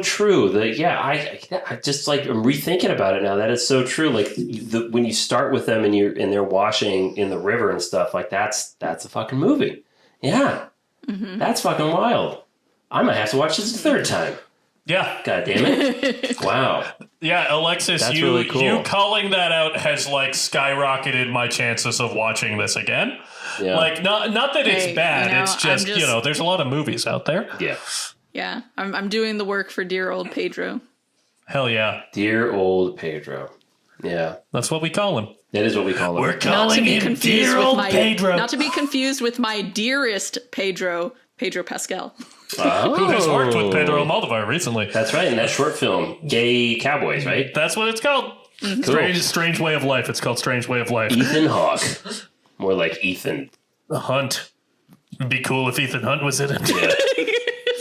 true. I just I'm rethinking about it now. That is so true. When you start with them and they're washing in the river and stuff, that's a fucking movie. Yeah, that's fucking wild. I might have to watch this a third time. Yeah. God damn it. Wow. Yeah, Alexis, that's really cool. You calling that out has skyrocketed my chances of watching this again. Yeah. Not that it's bad. It's just, there's a lot of movies out there. Yeah. Yeah. I'm doing the work for dear old Pedro. Hell yeah. Dear old Pedro. Yeah. That's what we call him. That is what we call him. We're Not to calling be him confused dear with old my Pedro. not to be confused with my dearest Pedro Pascal. Who has worked with Pedro Almodóvar recently. That's right, in that short film, Gay Cowboys, right? That's what it's called. Cool. Strange Way of Life. It's called Strange Way of Life. Ethan Hawke. More like Ethan. Hunt. It'd be cool if Ethan Hunt was in it. Yeah.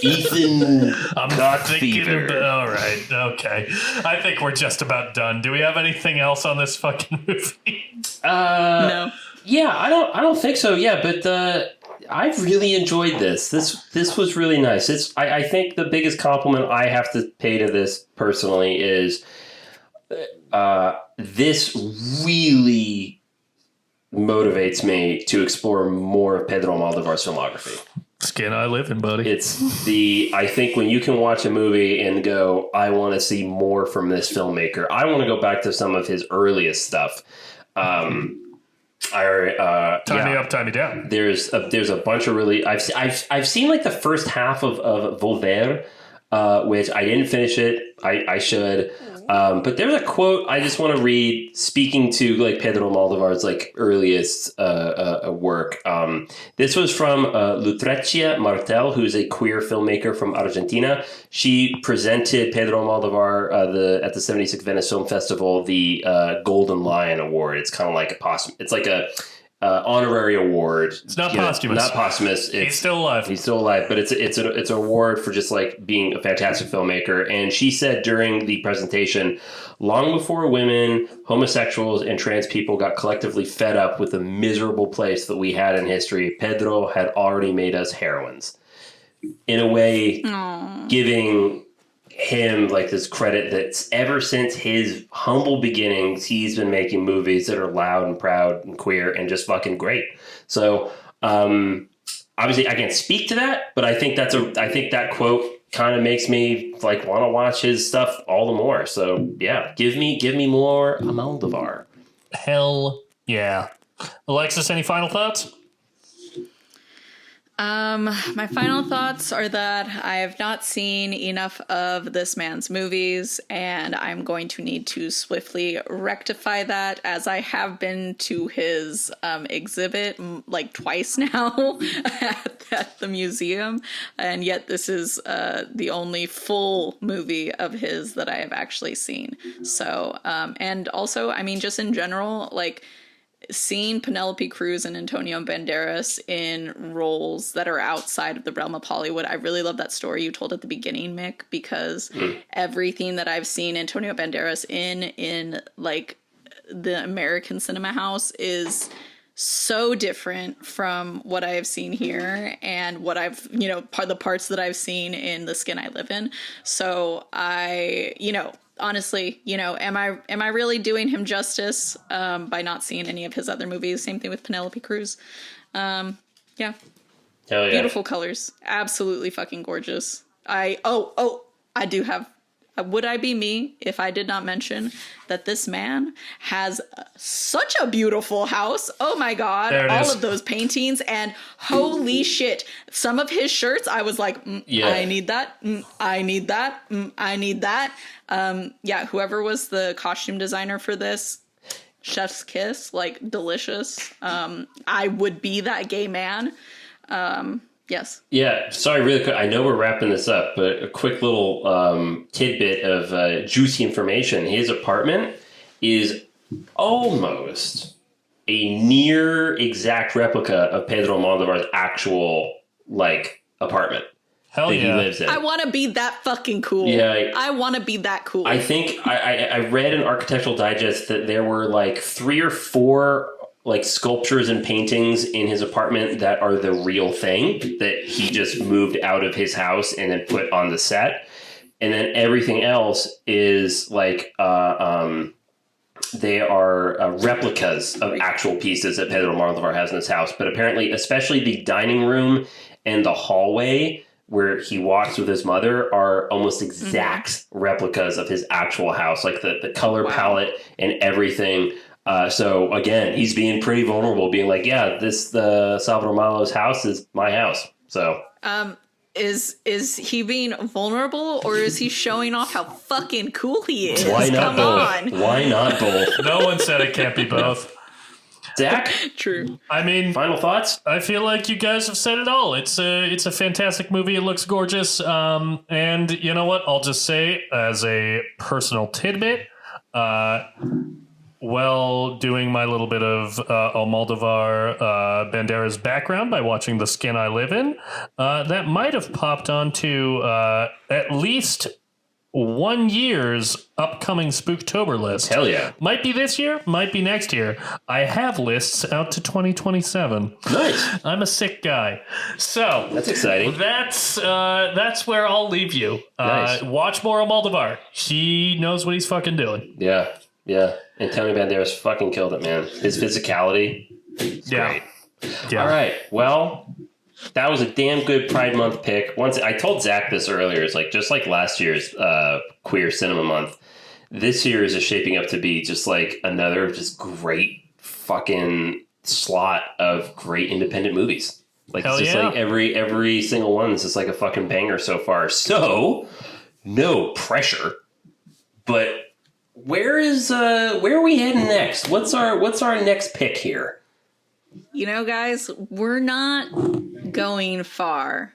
Ethan I'm Cock thinking Fever. about, all right, okay. I think we're just about done. Do we have anything else on this fucking movie? No. Yeah, I don't think so. Yeah, but I really enjoyed this. This was really nice. I think the biggest compliment I have to pay to this personally is this really motivates me to explore more of Pedro Almodóvar's filmography. Skin I live in, buddy. I think when you can watch a movie and go, I want to see more from this filmmaker. I want to go back to some of his earliest stuff. Tie me up, tie me down. There's a bunch of really I've seen like the first half of Volver, which I didn't finish it. I should. But there's a quote I just want to read, speaking to like Pedro Almodóvar's like earliest work. This was from Lucrecia Martel, who's a queer filmmaker from Argentina. She presented Pedro Almodóvar at the 76th Venice Film Festival the Golden Lion Award. It's kind of like it's like a honorary award. It's not posthumous. Not posthumous. He's still alive. He's still alive, but it's an award for just like being a fantastic filmmaker. And she said during the presentation, long before women, homosexuals, and trans people got collectively fed up with the miserable place that we had in history, Pedro had already made us heroines. In a way, giving him like this credit that ever since his humble beginnings, he's been making movies that are loud and proud and queer and just fucking great. So obviously I can't speak to that, but I think that quote kind of makes me like want to watch his stuff all the more. So yeah, give me more Almodóvar. Hell yeah. Alexis, any final thoughts? My final thoughts are that I have not seen enough of this man's movies, and I'm going to need to swiftly rectify that, as I have been to his exhibit like twice now at the museum, and yet this is the only full movie of his that I have actually seen. So, and also, I mean, just in general, like, seeing Penelope Cruz and Antonio Banderas in roles that are outside of the realm of Hollywood. I really love that story you told at the beginning, Mick, because everything that I've seen Antonio Banderas in like the American cinema house is so different from what I have seen here and what I've, the parts that I've seen in The Skin I Live In. So honestly, am I really doing him justice by not seeing any of his other movies? Same thing with Penelope Cruz. Yeah. Hell yeah. Beautiful colors. Absolutely fucking gorgeous. I do have. Would I be me if I did not mention that this man has such a beautiful house? Oh my God. All of those paintings, and holy shit. Some of his shirts, I was like, I need that. I need that. I need that. Whoever was the costume designer for this, chef's kiss, like delicious. I would be that gay man. Yes. Yeah. Sorry, really quick. I know we're wrapping this up, but a quick little tidbit of juicy information. His apartment is almost a near exact replica of Pedro Almodóvar's actual apartment. Hell that yeah. he lives in. I want to be that fucking cool. Yeah. I want to be that cool. I think I read in Architectural Digest that there were 3 or 4 sculptures and paintings in his apartment that are the real thing that he just moved out of his house and then put on the set. And then everything else is they are replicas of actual pieces that Pedro Almodóvar has in his house. But apparently, especially the dining room and the hallway where he walks with his mother are almost exact replicas of his actual house, like the color palette and everything. So again, he's being pretty vulnerable, being like, yeah, the Salvador Malo's house is my house. So, is he being vulnerable or is he showing off how fucking cool he is? Why not Come both? on. Why not both? No one said it can't be both. Zach, True. I mean, final thoughts? I feel like you guys have said it all. It's a fantastic movie. It looks gorgeous. And you know what? I'll just say as a personal tidbit, while doing my little bit of Almodóvar Banderas background by watching The Skin I Live In, that might have popped onto at least 1 year's upcoming Spooktober list. Hell yeah. Might be this year, might be next year. I have lists out to 2027. Nice. I'm a sick guy. So That's exciting. that's where I'll leave you. Nice. Watch more Almodóvar. He knows what he's fucking doing. Yeah. Yeah. Antonio Banderas fucking killed it, man. His physicality. Yeah. Great. Yeah. All right. Well, that was a damn good Pride Month pick. Once I told Zach this earlier, it's like just like last year's Queer Cinema Month, this year is just shaping up to be just like another just great fucking slot of great independent movies. Like Hell it's just yeah. like every single one is just like a fucking banger so far. So no pressure, but where are we heading next? What's our next pick here? You know, guys, we're not going far.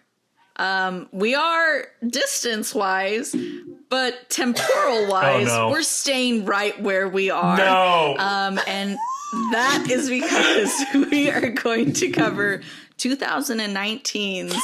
We are distance-wise, but temporal-wise, we're staying right where we are. No. And that is because we are going to cover 2019's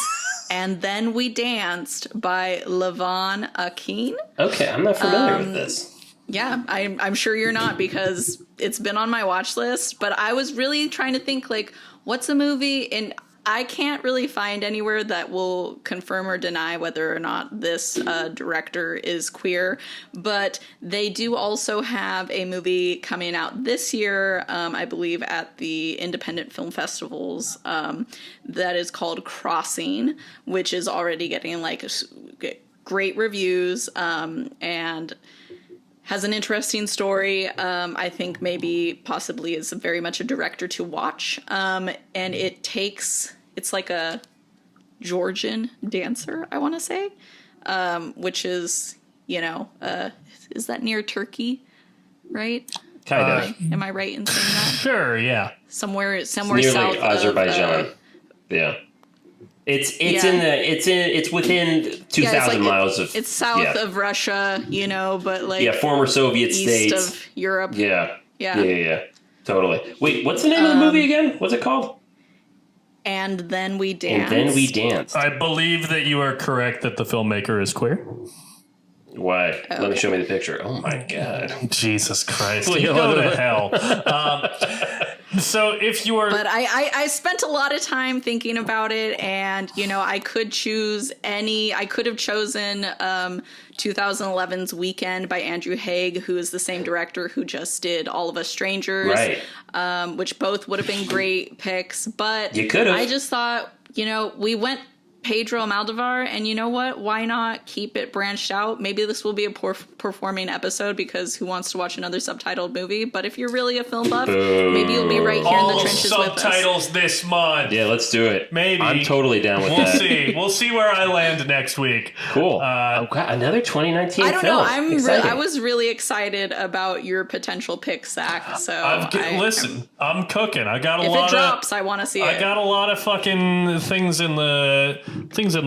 And Then We Danced by Levon Akin. Okay, I'm not familiar with this. Yeah, I'm sure you're not because it's been on my watch list. But I was really trying to think, like, what's a movie? And I can't really find anywhere that will confirm or deny whether or not this director is queer. But they do also have a movie coming out this year, I believe, at the independent film festivals that is called Crossing, which is already getting, like, great reviews and has an interesting story. I think maybe possibly is very much a director to watch. And it's like a Georgian dancer, I want to say, which is, is that near Turkey, right? Kind of. Am I right in saying that? Sure, yeah. Somewhere Near south like Azerbaijan. of, Yeah. It's Yeah. within 2,000 miles of. It's south of Russia, but like former Soviet east states of Europe. Yeah. Yeah. Totally. Wait, what's the name of the movie again? What's it called? And Then We Danced. And Then We Danced. I believe that you are correct that the filmmaker is queer. Why? Let me show me the picture. Oh my god. Jesus Christ. You go to hell. So if you are... But I spent a lot of time thinking about it, and, I could choose I could have chosen 2011's Weekend by Andrew Haigh, who is the same director who just did All of Us Strangers. Right. Which both would have been great picks. But You could have. I just thought, we went Pedro Almodóvar, and you know what? Why not keep it branched out? Maybe this will be a performing episode because who wants to watch another subtitled movie? But if you're really a film buff, maybe you'll be right here in the trenches with us. Subtitles this month. Yeah, let's do it. Maybe. I'm totally down with that. We'll see where I land next week. Cool. Another 2019 I don't film. know. I was really excited about your potential pick, Zach. So listen, I'm cooking. I got a if lot it drops, I want to see it. I got a lot of fucking things in the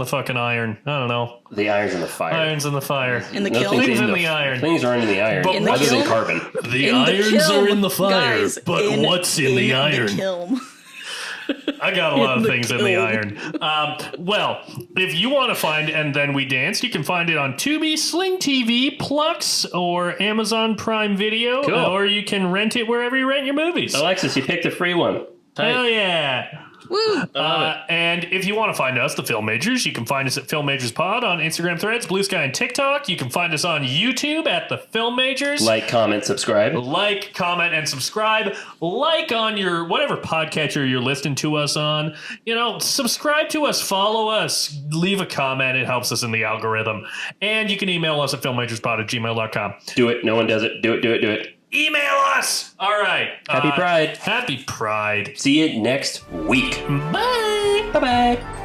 fucking iron. I don't know. The iron's in the fire. Irons in the fire. In the No kiln? Things in the iron. Things aren't in the iron. But other kiln? than carbon. The In irons the kiln, are in the fire, guys, but what's in the iron? kiln. I got a lot of the things in the kiln. iron. Well, if you want to find And Then We Danced, you can find it on Tubi, Sling TV, Plex, or Amazon Prime Video, Cool. or you can rent it wherever you rent your movies. Alexis, you picked a free one. Hell yeah. Woo! And if you want to find us, the Film Majors, you can find us at Film Majors Pod on Instagram Threads, Blue Sky, and TikTok. You can find us on YouTube at the Film Majors. Like, comment, subscribe. Like, comment, and subscribe. Like on your whatever podcatcher you're listening to us on. Subscribe to us, follow us, leave a comment. It helps us in the algorithm. And you can email us at filmmagerspod@gmail.com. Do it. No one does it. Do it. Email us! All right. Happy Pride. Happy Pride. See you next week. Bye. Bye-bye.